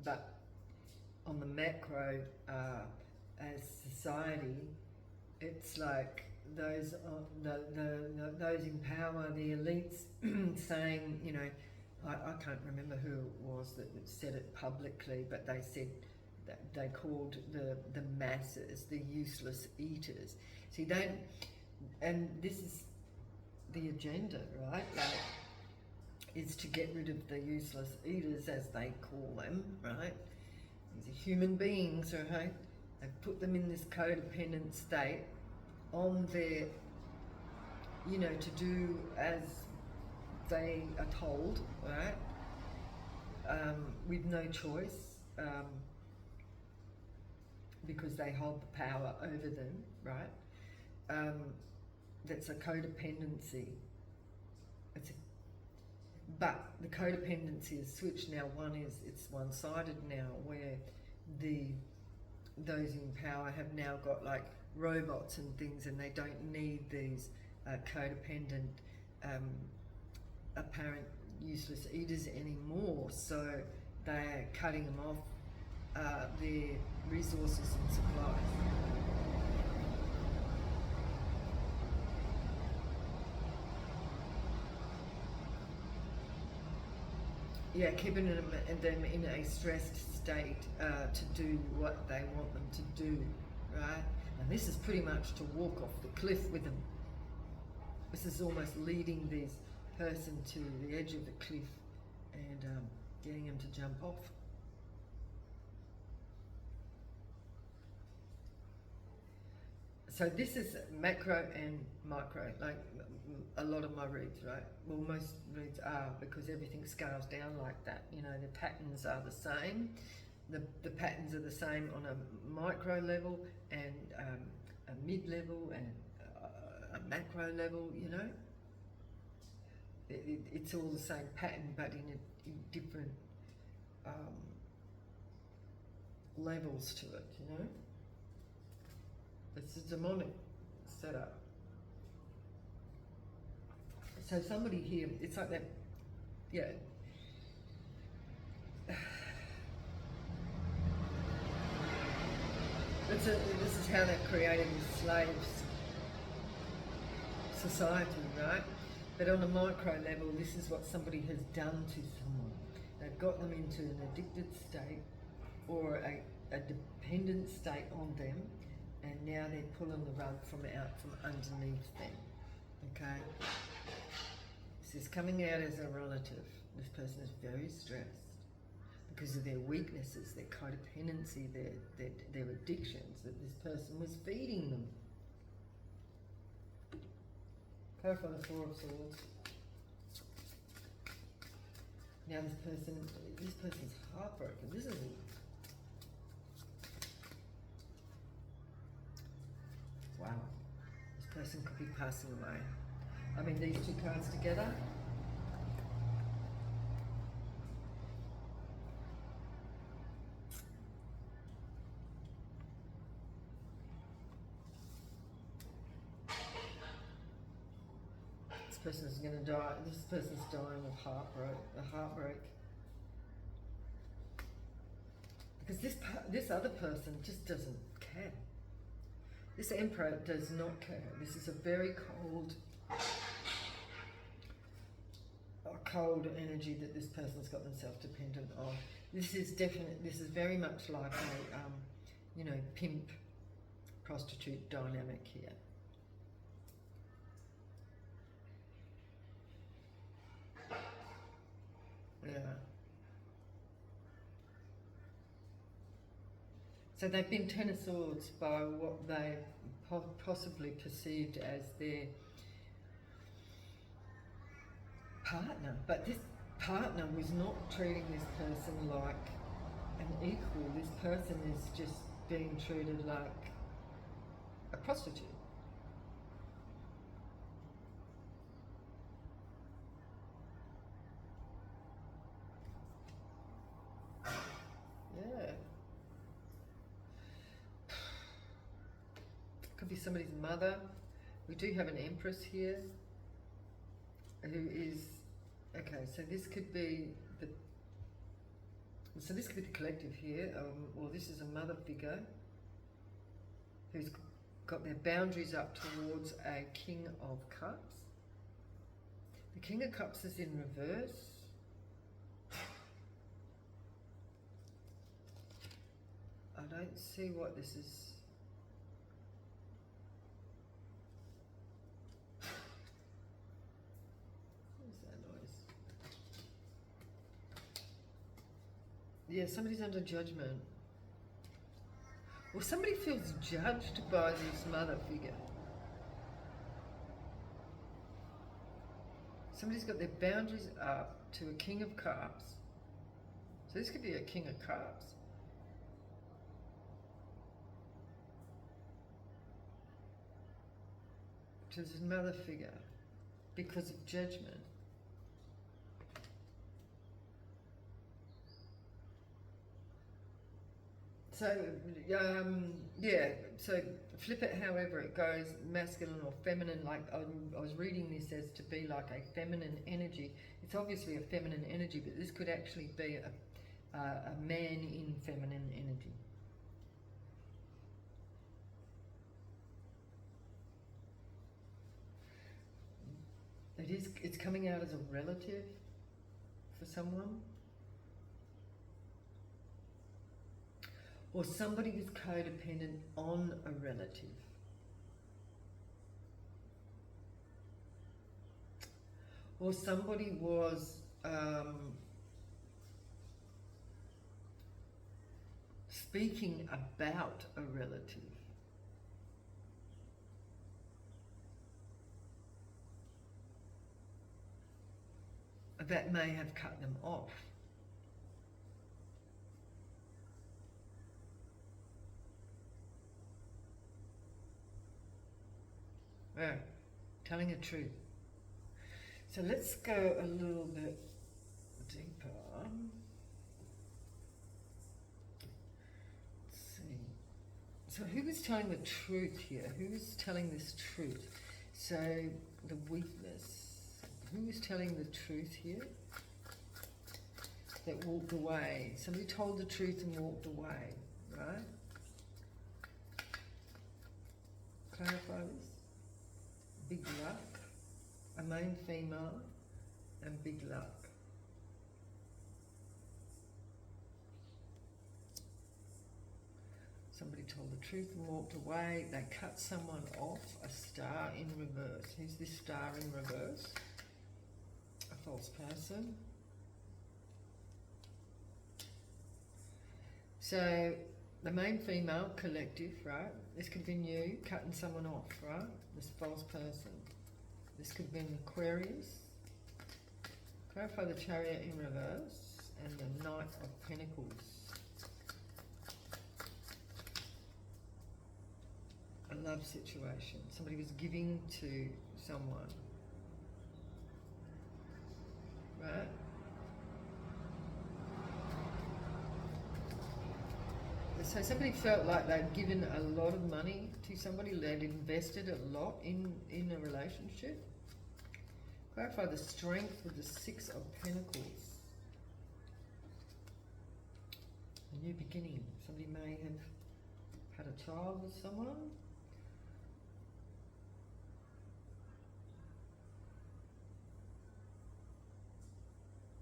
But on the macro, as society, it's like those in power, the elites, saying, you know, I can't remember who it was that said it publicly, but they said that they called the masses the useless eaters. See, and this is the agenda, right? Like, is to get rid of the useless eaters, as they call them, right? These are human beings, right? They put them in this codependent state on their, you know, to do as they are told, right? With no choice, because they hold the power over them, right? That's a codependency. But the codependency is switched now. It's one-sided now, where those in power have now got like robots and things, and they don't need these codependent, apparent useless eaters anymore. So they're cutting them off their resources and supplies. Yeah, keeping them in a stressed state to do what they want them to do, right? And this is pretty much to walk off the cliff with them. This is almost leading this person to the edge of the cliff, and getting him to jump off. So this is macro and micro, like a lot of my reads, right? Well, most reads are, because everything scales down like that. You know, the patterns are the same. The patterns are the same on a micro level and a mid level and a macro level, you know. It's all the same pattern, but in different levels to it, you know. It's a demonic setup. So somebody here, it's like that, yeah. This is how they've created this slaves society, right? But on a micro level, this is what somebody has done to someone. They've got them into an addicted state or a dependent state on them, and now they're pulling the rug from underneath them, okay? This is coming out as a relative. This person is very stressed because of their weaknesses, their codependency, their addictions that this person was feeding them. Clarify the Four of Swords. Now this person's heartbroken. This is wow. This person could be passing away. I mean, these two cards together. This person's going to die. This person's dying of heartbreak. Because this other person just doesn't care. This Emperor does not care. This is a very cold energy that this person's got themselves dependent on. This is very much like a, you know, pimp, prostitute dynamic here. Yeah. So they've been Ten of Swords by what they possibly perceived as their partner, but this partner was not treating this person like an equal. This person is just being treated like a prostitute. Yeah. Could be somebody's mother. We do have an Empress here who is, okay, so this could be the collective here, or this is a mother figure who's got their boundaries up towards a King of Cups. The King of Cups is in reverse. I don't see what this is. Yeah, somebody's under judgment. Or somebody feels judged by this mother figure. Somebody's got their boundaries up to a King of Cups. So this could be a King of Cups. To this mother figure because of judgment. So, yeah, so flip it however it goes, masculine or feminine, like I was reading this as to be like a feminine energy. It's obviously a feminine energy, but this could actually be a man in feminine energy. It's coming out as a relative for someone. Or somebody is codependent on a relative. Or somebody was speaking about a relative. That may have cut them off. Yeah, telling a truth. So let's go a little bit deeper. Let's see. So who is telling the truth here? Who is telling this truth? So the weakness. Who is telling the truth here? That walked away. Somebody told the truth and walked away, right? Clarify this. Big luck. A main female and big luck. Somebody told the truth and walked away. They cut someone off. A star in reverse. Who's this star in reverse? A false person. So the main female collective, right? This could be you cutting someone off, right? This false person. This could be an Aquarius. Clarify the Chariot in reverse and the Knight of Pentacles. A love situation. Somebody was giving to someone, right? So somebody felt like they'd given a lot of money to somebody, they'd invested a lot in a relationship. Clarify the strength with the Six of Pentacles. A new beginning. Somebody may have had a child with someone.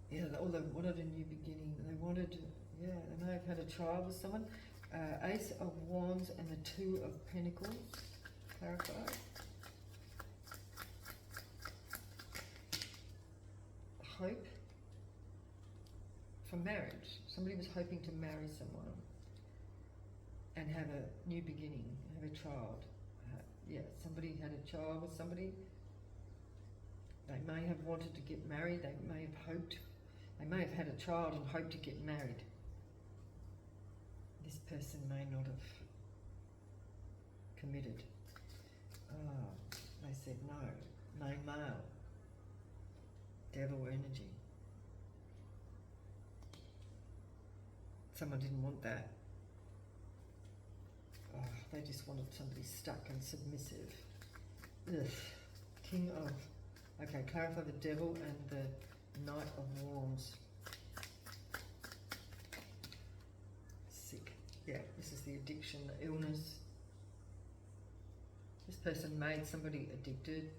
Yeah, they wanted a new beginning. They wanted, yeah, they may have had a child with someone. Ace of Wands and the Two of Pentacles. Clarify. Hope for marriage. Somebody was hoping to marry someone and have a new beginning, have a child. Yeah, somebody had a child with somebody. They may have wanted to get married. They may have hoped. They may have had a child and hoped to get married. This person may not have committed. They said no. Main male. Devil energy. Someone didn't want that. They just wanted somebody stuck and submissive. Ugh. King of... Okay, clarify the Devil and the Knight of Wands. Sick. Yeah, this is the addiction, the illness. This person made somebody addicted.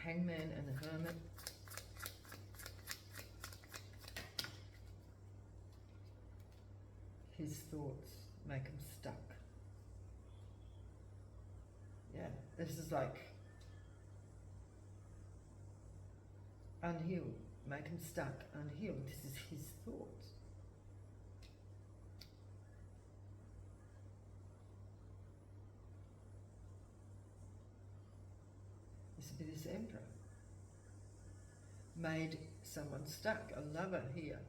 Hangman and the Hermit. His thoughts make him stuck. Yeah, this is like unhealed. Make him stuck, unhealed. This is his thoughts. This would be this Emperor. Made someone stuck, a lover here.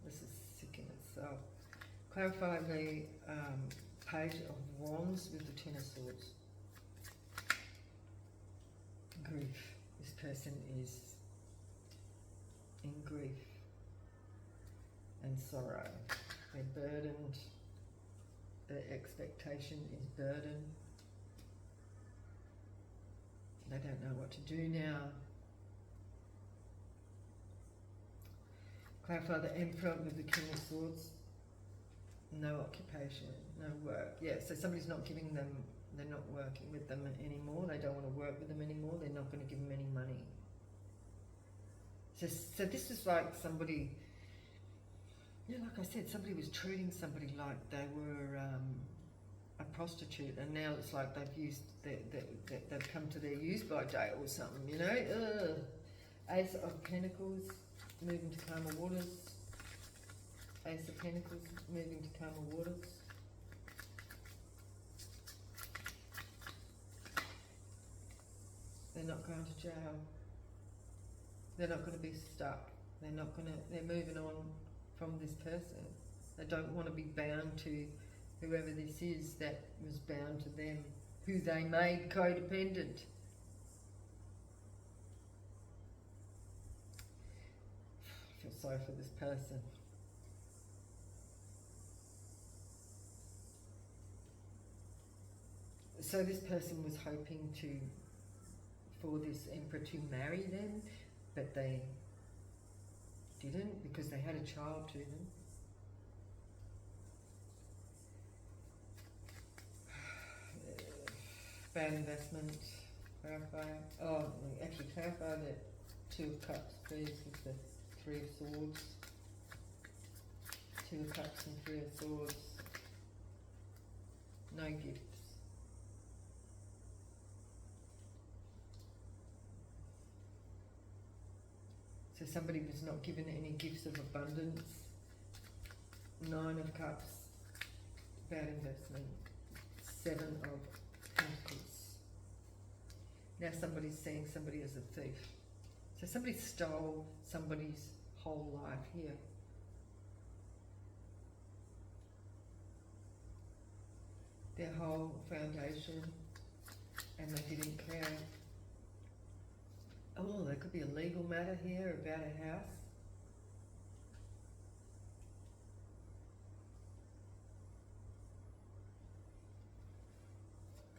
This is sick in itself. Clarify the Page of Wands with the Ten of Swords. Grief. This person is in grief and sorrow. They're burdened. Their expectation is burdened. They don't know what to do now. Clarify the Emperor with the King of Swords. No occupation, no work. Yeah, so somebody's not giving them, they're not working with them anymore. They don't want to work with them anymore. They're not going to give them any money. So this is like somebody, yeah, like I said, somebody was treating somebody like they were a prostitute, and now it's like they've used, they've come to their use by date or something, you know. Ugh. Ace of Pentacles, moving to calmer waters. Ace of Pentacles, moving to calmer waters. They're not going to jail. They're not going to be stuck. They're moving on from this person. They don't want to be bound to whoever this is that was bound to them, who they made codependent. I feel sorry for this person. So this person was hoping for this Emperor to marry them, but they didn't because they had a child to them. Bad investment. Clarify. Oh, actually clarify that Two of Cups, please, with the Three of Swords. Two of Cups and Three of Swords. No gifts. So somebody was not given any gifts of abundance. Nine of Cups. Bad investment. Seven of Pentacles. Now somebody's seeing somebody as a thief. So somebody stole somebody's whole life here. Their whole foundation, and they didn't care. Oh, there could be a legal matter here about a house.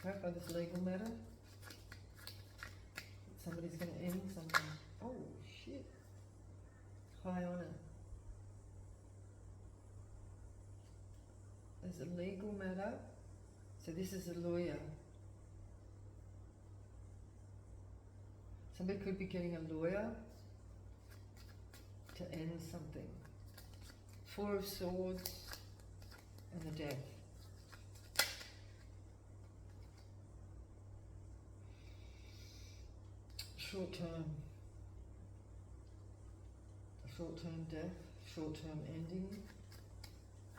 Clarify this legal matter. Somebody's going to end something. Oh, shit. High honour. There's a legal matter. So this is a lawyer. Somebody could be getting a lawyer to end something. Four of Swords and the Death. Short-term death, short-term ending,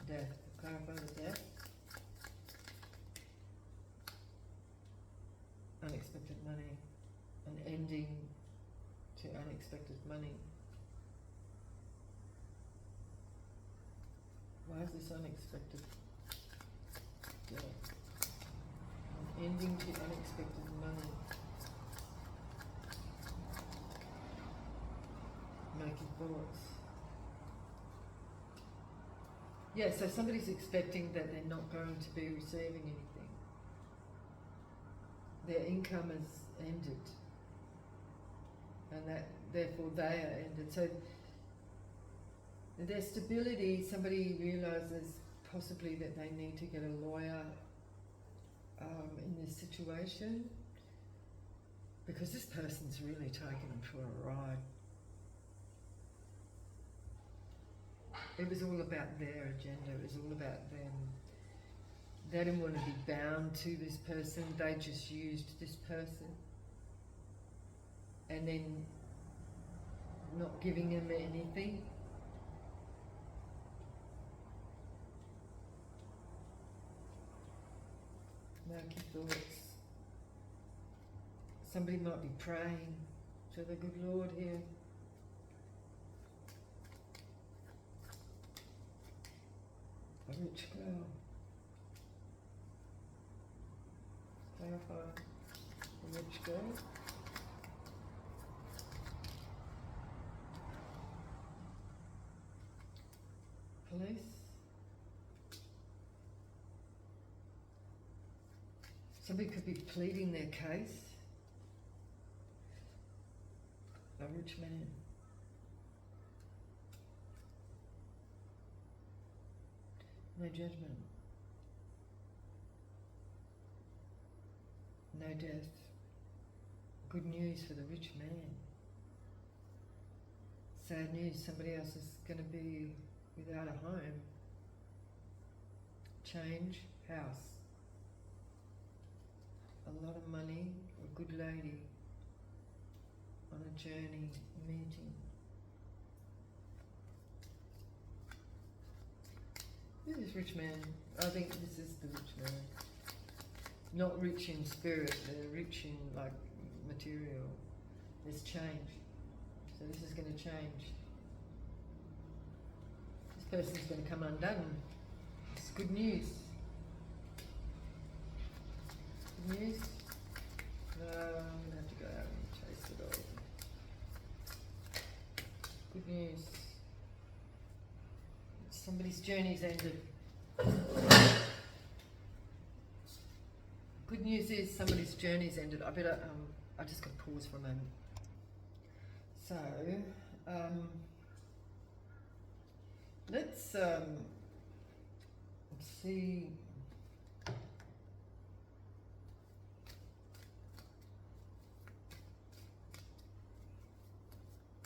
death. Clarify the death. Unexpected money, an ending to unexpected money. Why is this unexpected death? An ending to unexpected money. Making thoughts. Yeah, so somebody's expecting that they're not going to be receiving anything. Their income has ended. And that therefore they are ended. So their stability, somebody realises possibly that they need to get a lawyer in this situation, because this person's really taken them for a ride. It was all about their agenda, it was all about them. They didn't want to be bound to this person, they just used this person. And then not giving them anything. Murky thoughts. Somebody might be praying to the good Lord here. A rich girl. Clarify. A rich girl. Police. Somebody could be pleading their case. A rich man. No judgment. No death. Good news for the rich man. Sad news, somebody else is going to be without a home. Change, house. A lot of money, or good lady on a journey meeting. This is rich man. I think this is the rich man. Not rich in spirit, they're rich in like material. There's change. So this is going to change. This person's going to come undone. It's good news. Good news. I'm going to have to go out and chase it all. Good news. Somebody's journey's ended. Good news is somebody's journey's ended. I better, I just got to pause for a moment. So, let's see.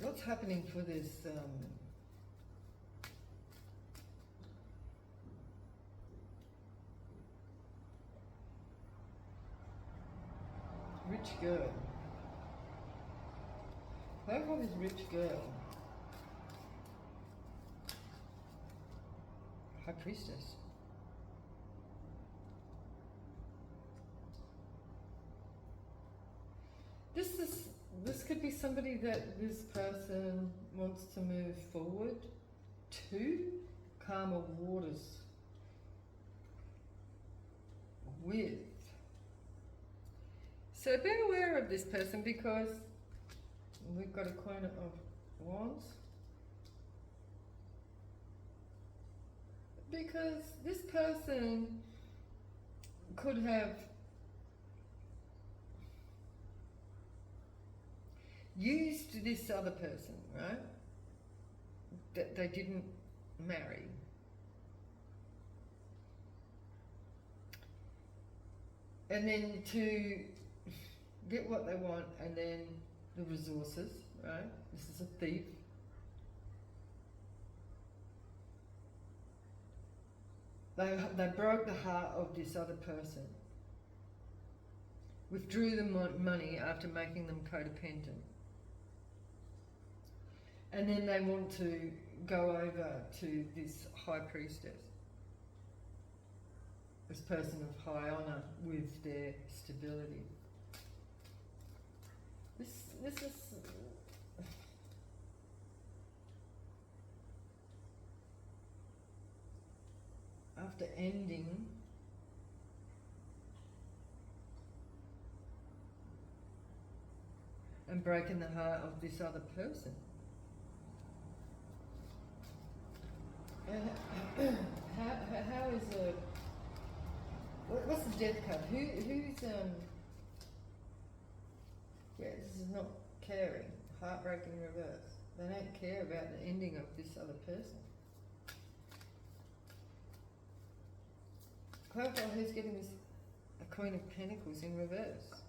What's happening for this rich girl? How about this rich girl? High Priestess. This could be somebody that this person wants to move forward to calmer waters with. So be aware of this person, because we've got a Queen of Wands. Because this person could have used this other person, right? That they didn't marry. And then to get what they want, and then the resources, right? This is a thief. They broke the heart of this other person. Withdrew the money after making them codependent. And then they want to go over to this High Priestess, this person of high honour with their stability. This is after ending and breaking the heart of this other person. How is a... What's the Death card? Who's yeah, this is not caring. Heartbreaking reverse. They don't care about the ending of this other person. Clarify who's getting this, a Queen of Pentacles in reverse.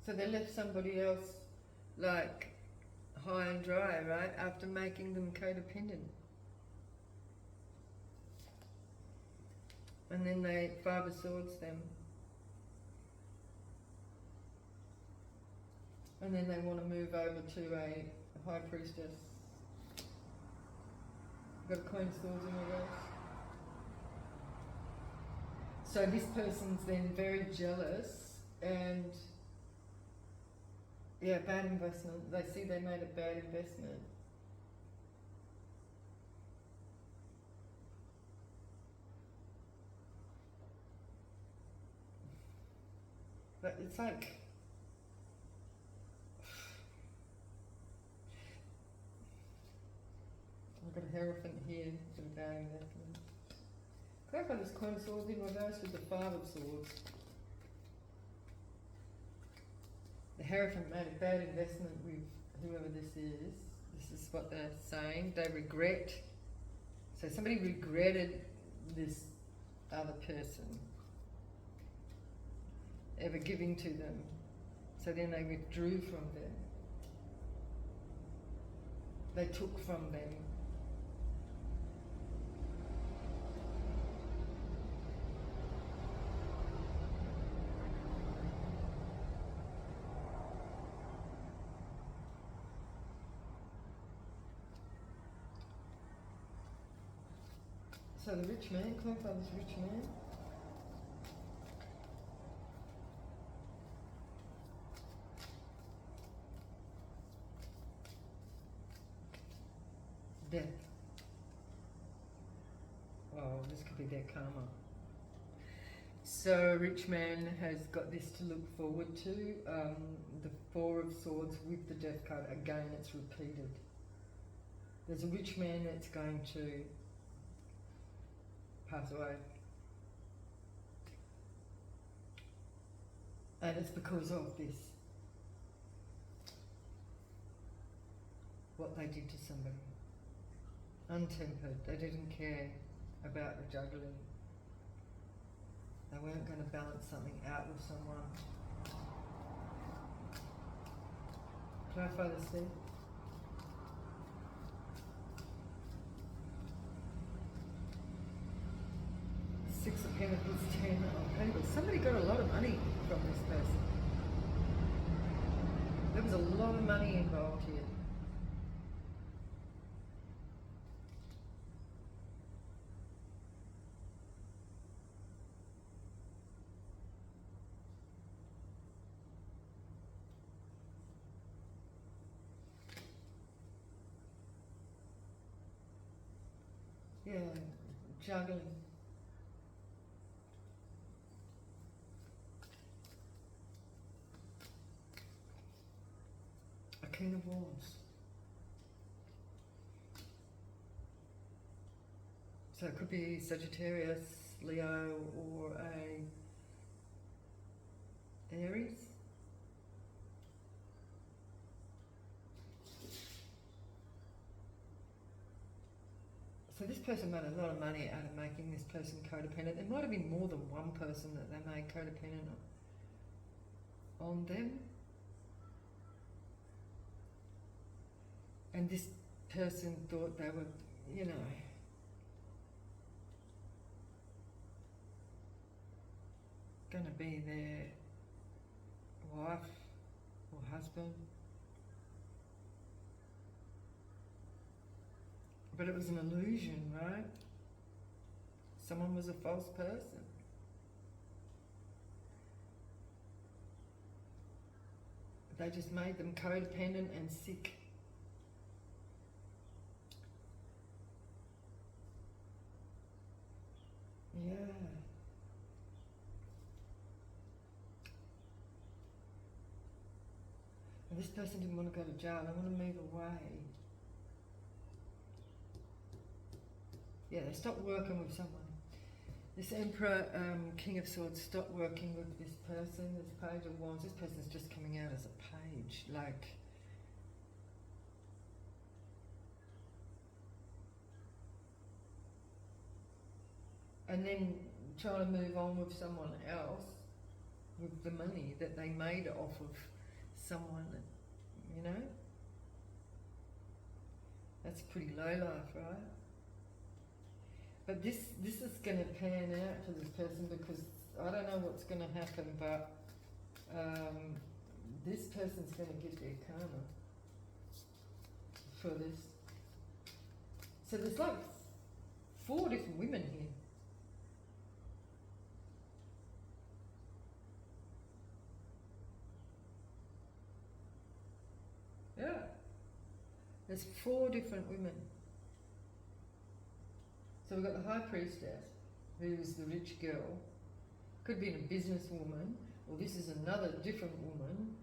So they left somebody else like high and dry, right? After making them codependent. And then they Five of Swords them. And then they want to move over to a High Priestess. Got a Queen of Swords in reverse. So this person's then very jealous and yeah, bad investment. They see they made a bad investment. But it's like I've got a Hierophant here for the bad investment. Clarify this Queen of Swords in reverse with the Five of Swords. The Hierophant made a bad investment with whoever this is. This is what they're saying. They regret. So somebody regretted this other person ever giving to them. So then they withdrew from them. They took from them. So the rich man, clarify this rich man. Death. Oh, this could be their karma. So rich man has got this to look forward to. The Four of Swords with the Death card. Again, it's repeated. There's a rich man that's going to pass away. And it's because of this. What they did to somebody. Untempered. They didn't care about the juggling. They weren't going to balance something out with someone. Clarify this thing. Six of Pentacles, 10 of Pentacles. Somebody got a lot of money from this person. There was a lot of money involved here. Yeah, juggling. A King of Wands. So it could be Sagittarius, Leo, or a Aries. So this person made a lot of money out of making this person codependent. There might have been more than one person that they made codependent on them. And this person thought they were, you know, going to be their wife or husband. But it was an illusion, right? Someone was a false person. They just made them codependent and sick. Yeah. And this person didn't want to go to jail. They want to move away. Yeah, they stopped working with someone. This Emperor, King of Swords, stopped working with this person, this Page of Wands. This person's just coming out as a page, like... And then trying to move on with someone else with the money that they made off of someone, you know? That's pretty low life, right? But this is going to pan out for this person because I don't know what's going to happen, but this person's going to get their karma for this. So there's like 4 different women here. Yeah. There's 4 different women. So we've got the High Priestess, who is the rich girl. Could be a businesswoman, or this is another different woman.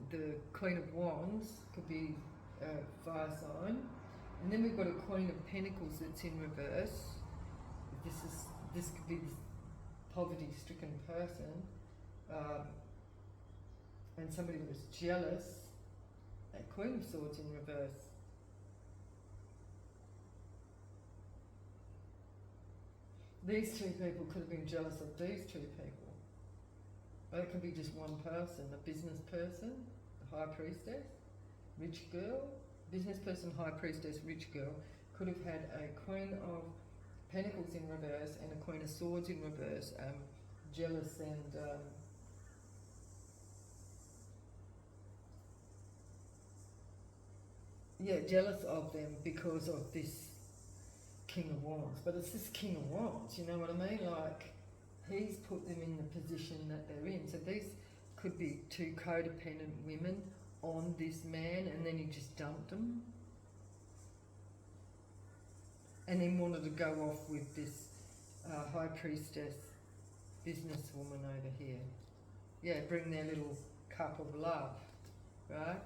The Queen of Wands could be a fire sign. And then we've got a Queen of Pentacles that's in reverse. This could be this poverty-stricken person. And somebody was jealous. A Queen of Swords in reverse. These 2 people could have been jealous of these 2 people. Or it could be just one person, a business person, the High Priestess, rich girl, business person, High Priestess, rich girl, could have had a Queen of Pentacles in reverse and a Queen of Swords in reverse, jealous and jealous of them because of this King of Wands, but it's this King of Wands, you know what I mean? Like, he's put them in the position that they're in. So these could be two codependent women on this man, and then he just dumped them. And then wanted to go off with this high priestess businesswoman over here. Yeah, bring their little cup of love, right?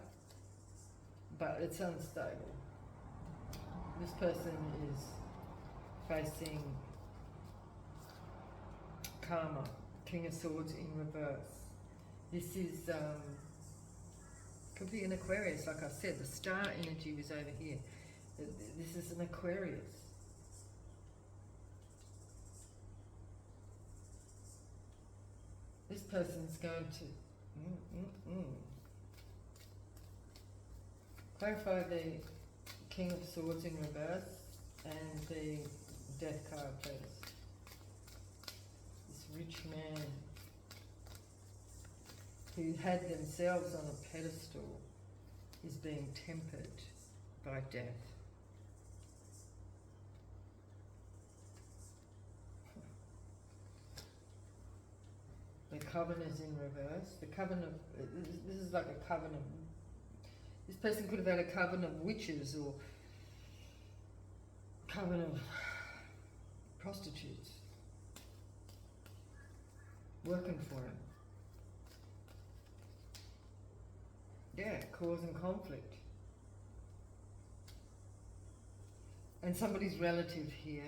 But it's unstable. This person is facing karma, King of Swords in reverse. This is, could be an Aquarius, like I said. The star energy was over here. This is an Aquarius. This person's going to clarify the King of Swords in reverse and the Death card, please. This rich man who had themselves on a pedestal is being tempered by death. The covenant is in reverse. The covenant of, this is like a covenant. This person could have had a coven of witches or coven of prostitutes working for him. Yeah, causing conflict. And somebody's relative here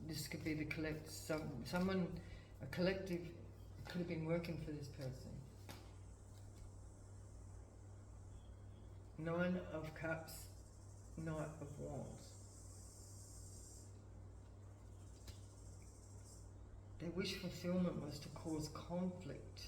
this could be the someone, a collective could have been working for this person. Nine of Cups, Knight of Wands. Their wish fulfillment was to cause conflict.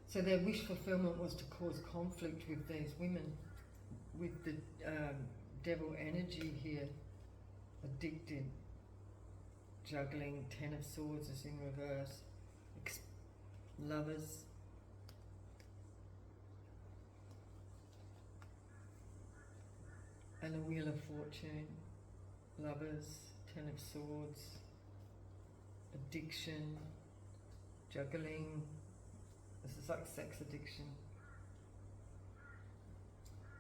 So their wish fulfillment was to cause conflict with these women, with the devil energy here, addicted, juggling, Ten of Swords is in reverse, lovers, and a Wheel of Fortune, lovers, Ten of Swords, addiction, juggling. This is like sex addiction.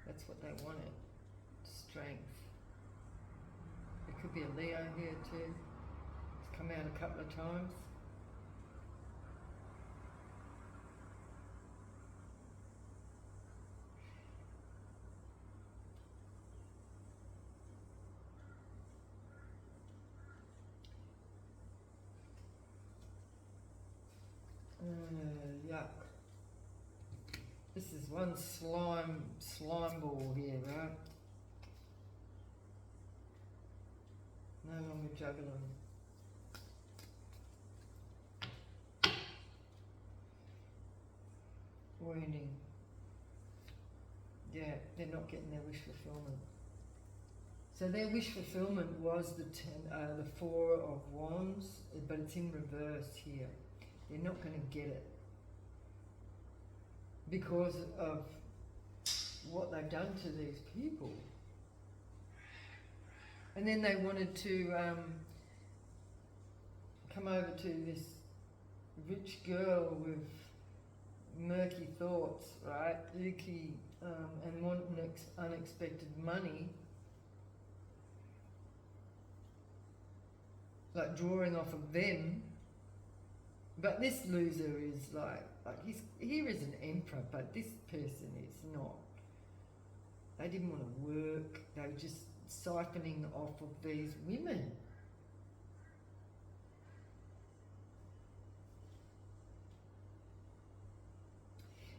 That's what they wanted. Strength. There could be a Leo here too. It's come out a couple of times. Yuck. This is one slime ball here, right? No longer juggling. Wounding. Yeah, they're not getting their wish fulfillment. So their wish fulfillment was the Four of Wands, but it's in reverse here. They're not going to get it because of what they've done to these people. And then they wanted to come over to this rich girl with murky thoughts, right? Icky, and want unexpected money. Like drawing off of them. But this loser is like here is an emperor, but this person is not. They didn't want to work. They were just siphoning off of these women.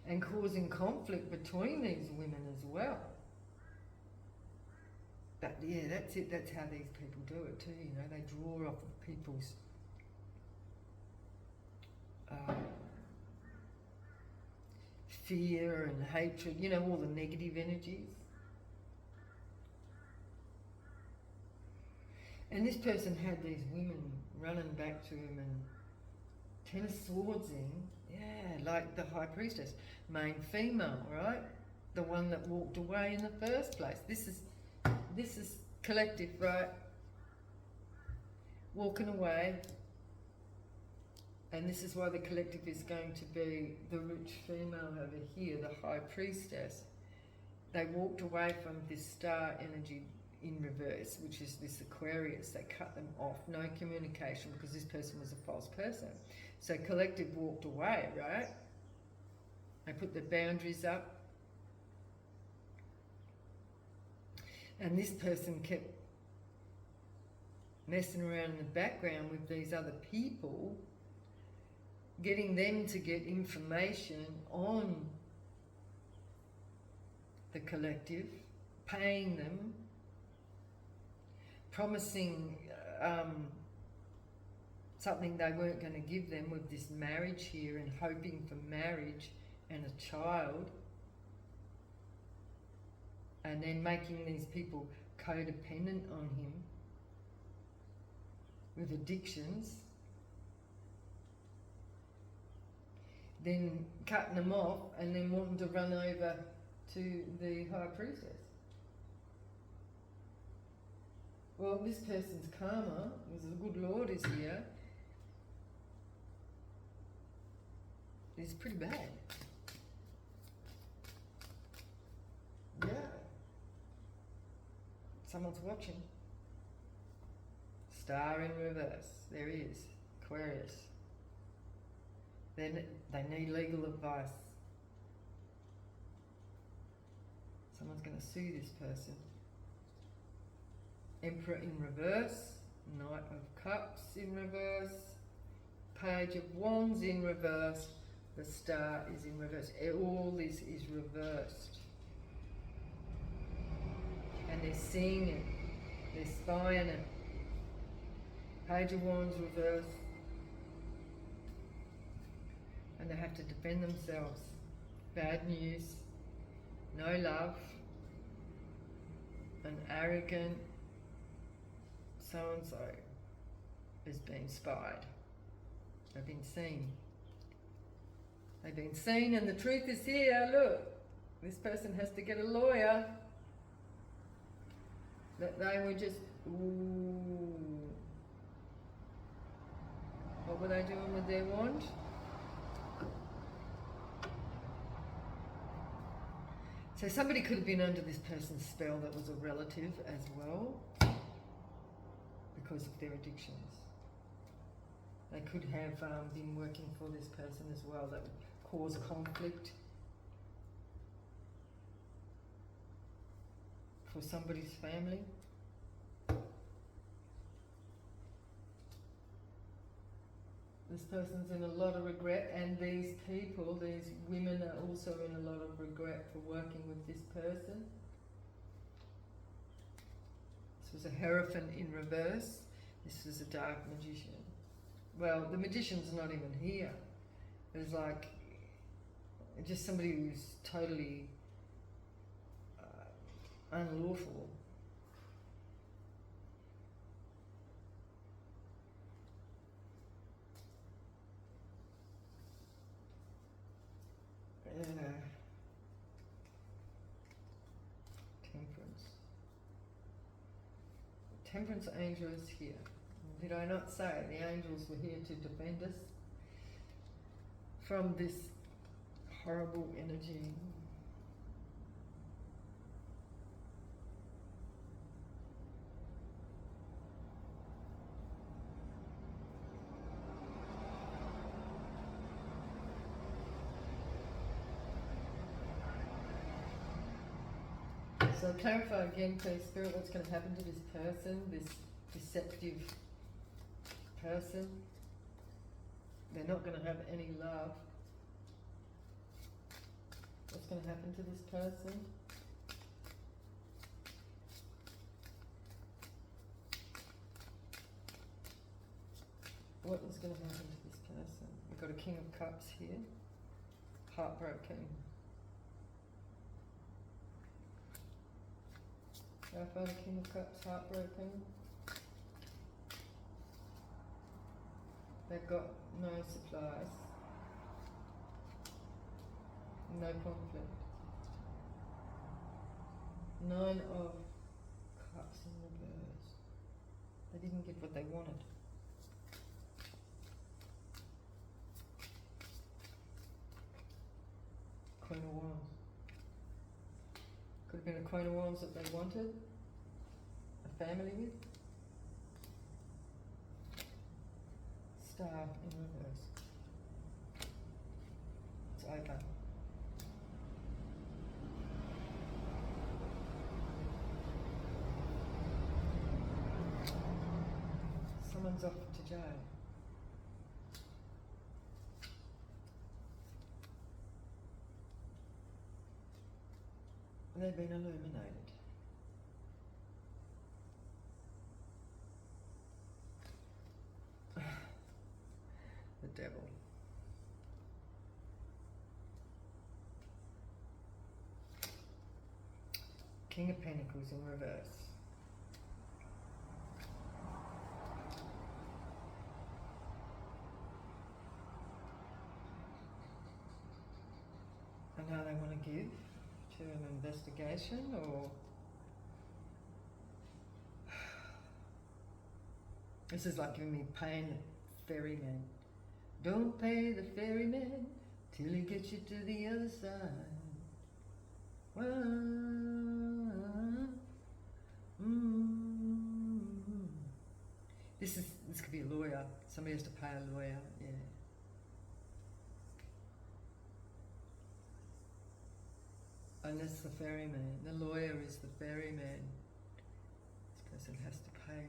And causing conflict between these women as well. But yeah, that's it. That's how these people do it too. You know, they draw off of people's fear and hatred, you know, all the negative energies. And this person had these women running back to him and Ten of Swords in. Yeah, like the High Priestess. Main female, right? The one that walked away in the first place. This is collective, right? Walking away. And this is why the collective is going to be the rich female over here, the High Priestess. They walked away from this star energy in reverse, which is this Aquarius. They cut them off, no communication, because this person was a false person. So collective walked away, right? They put the boundaries up. And this person kept messing around in the background with these other people, getting them to get information on the collective, paying them, promising something they weren't going to give them with this marriage here, and hoping for marriage and a child, and then making these people codependent on him with addictions, then cutting them off and then wanting to run over to the High Priestess. Well, this person's karma, because the good Lord is here, is pretty bad. Yeah. Someone's watching. Star in reverse. There he is. Aquarius. Then they need legal advice. Someone's going to sue this person. Emperor in reverse. Knight of Cups in reverse. Page of Wands in reverse. The Star is in reverse. All this is reversed. And they're seeing it. They're spying it. Page of Wands reverse. And they have to defend themselves. Bad news. No love. An arrogant so-and-so is being spied. They've been seen. They've been seen, and the truth is here. Look, this person has to get a lawyer. That they were just, ooh. What were they doing with their wand? So somebody could have been under this person's spell that was a relative as well, because of their addictions. They could have been working for this person as well, that would cause conflict for somebody's family. This person's in a lot of regret, and these people, these women, are also in a lot of regret for working with this person. This was a Hierophant in reverse. This was a Dark Magician. Well, the Magician's not even here. It's like just somebody who's totally unlawful. Temperance angel is here. Did I not say the angels were here to defend us from this horrible energy? So clarify again, please, Spirit, what's going to happen to this person, this deceptive person. They're not going to have any love. What's going to happen to this person? What is going to happen to this person? We've got a King of Cups here. Heartbroken. Our Father, King of Cups, heartbroken. They've got no supplies, no conflict. Nine of Cups in reverse. They didn't get what they wanted. Queen of Wands. Could have been a Queen of Wands that they wanted a family with. Star in reverse. It's over. Someone's off to jail. And they've been illuminated. The devil. King of Pentacles in reverse. And now they want to give to an investigation, or this is like giving me pain. Ferryman. Don't pay the ferryman till he gets you to the other side. This could be a lawyer. Somebody has to pay a lawyer. Yeah. And that's the ferryman. The lawyer is the ferryman. This person has to pay.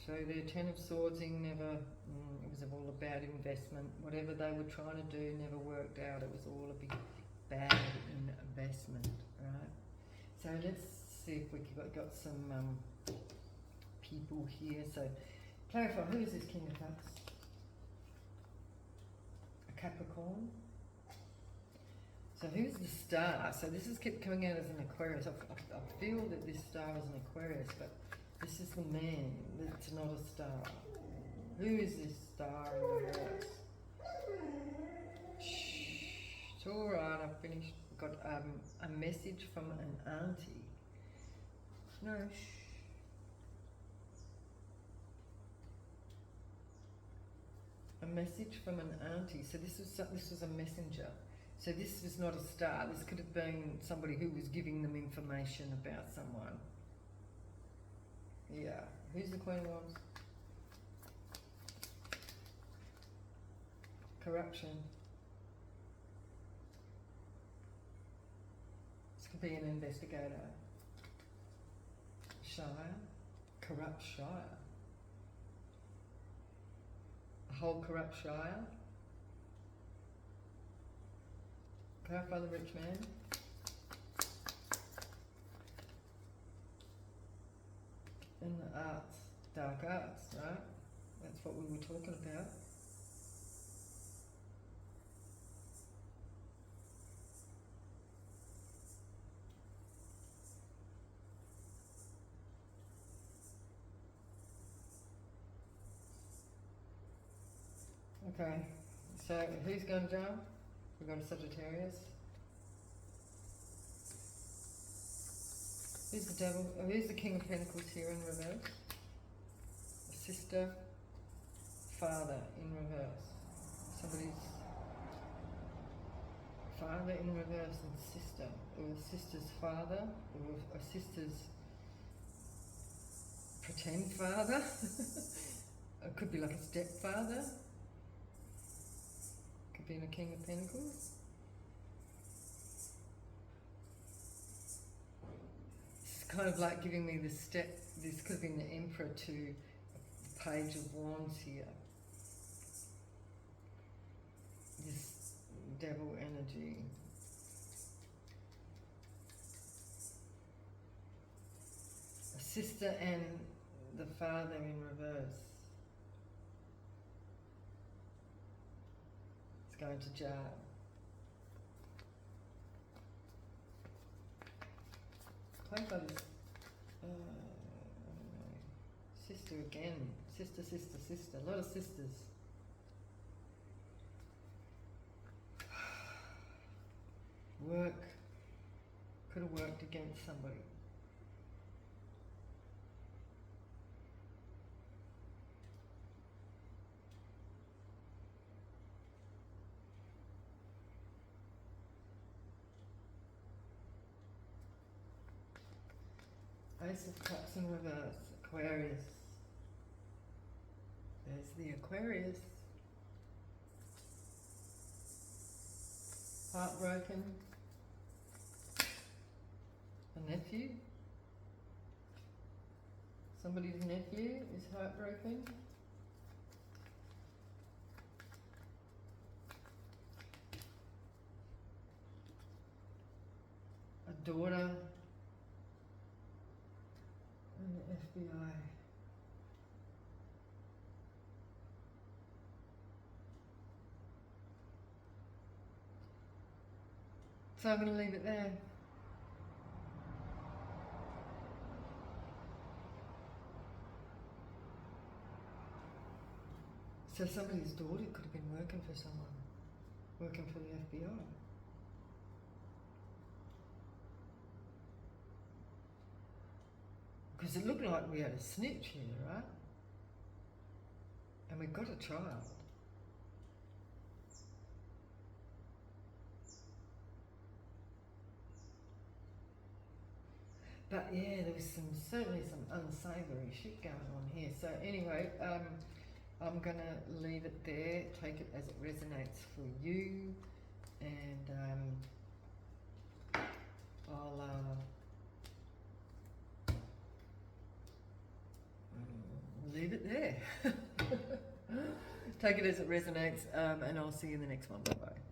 So their Ten of Swordsing never, it was all about investment. Whatever they were trying to do never worked out. It was all a big bad investment, right? So let's see if we got some people here. So clarify, who is this King of Cups? A Capricorn? So who's the star? So this has kept coming out as an Aquarius. I feel that this star is an Aquarius, but this is the man. It's not a star. Who is this star in reverse? Shh. It's all right. I've finished. Got a message from an auntie. No. Shh. A message from an auntie. So this was a messenger. So this was not a star. This could have been somebody who was giving them information about someone. Yeah. Who's the Queen of Wands? Corruption. This could be an investigator. Shire. Corrupt Shire. A whole corrupt Shire. Clarify the rich man. In the arts, dark arts, right? That's what we were talking about. Okay, so who's going down? We've got a Sagittarius. Who's the devil? Oh, who's the King of Pentacles here in reverse? A sister, father in reverse. Somebody's father in reverse and sister, or a sister's father, or a sister's pretend father. It could be like a stepfather. Could be in a King of Pentacles. It's kind of like giving me the step. This could have been the Emperor to a Page of Wands here. This devil energy. A sister and the father in reverse. It's going to jail. Python is, sister again. Sister, sister, sister. A lot of sisters. Work. Could have worked against somebody. Ace of Cups in reverse. Aquarius. There's the Aquarius. Heartbroken. A nephew. Somebody's nephew is heartbroken. A daughter. And the FBI. So I'm going to leave it there. So somebody's daughter could have been working for someone, working for the FBI. Because it looked like we had a snitch here, right? And we got a child. But yeah, there was certainly some unsavoury shit going on here. So anyway, I'm gonna leave it there. Take it as it resonates for you, and I'll leave it there. Take it as it resonates, and I'll see you in the next one. Bye bye.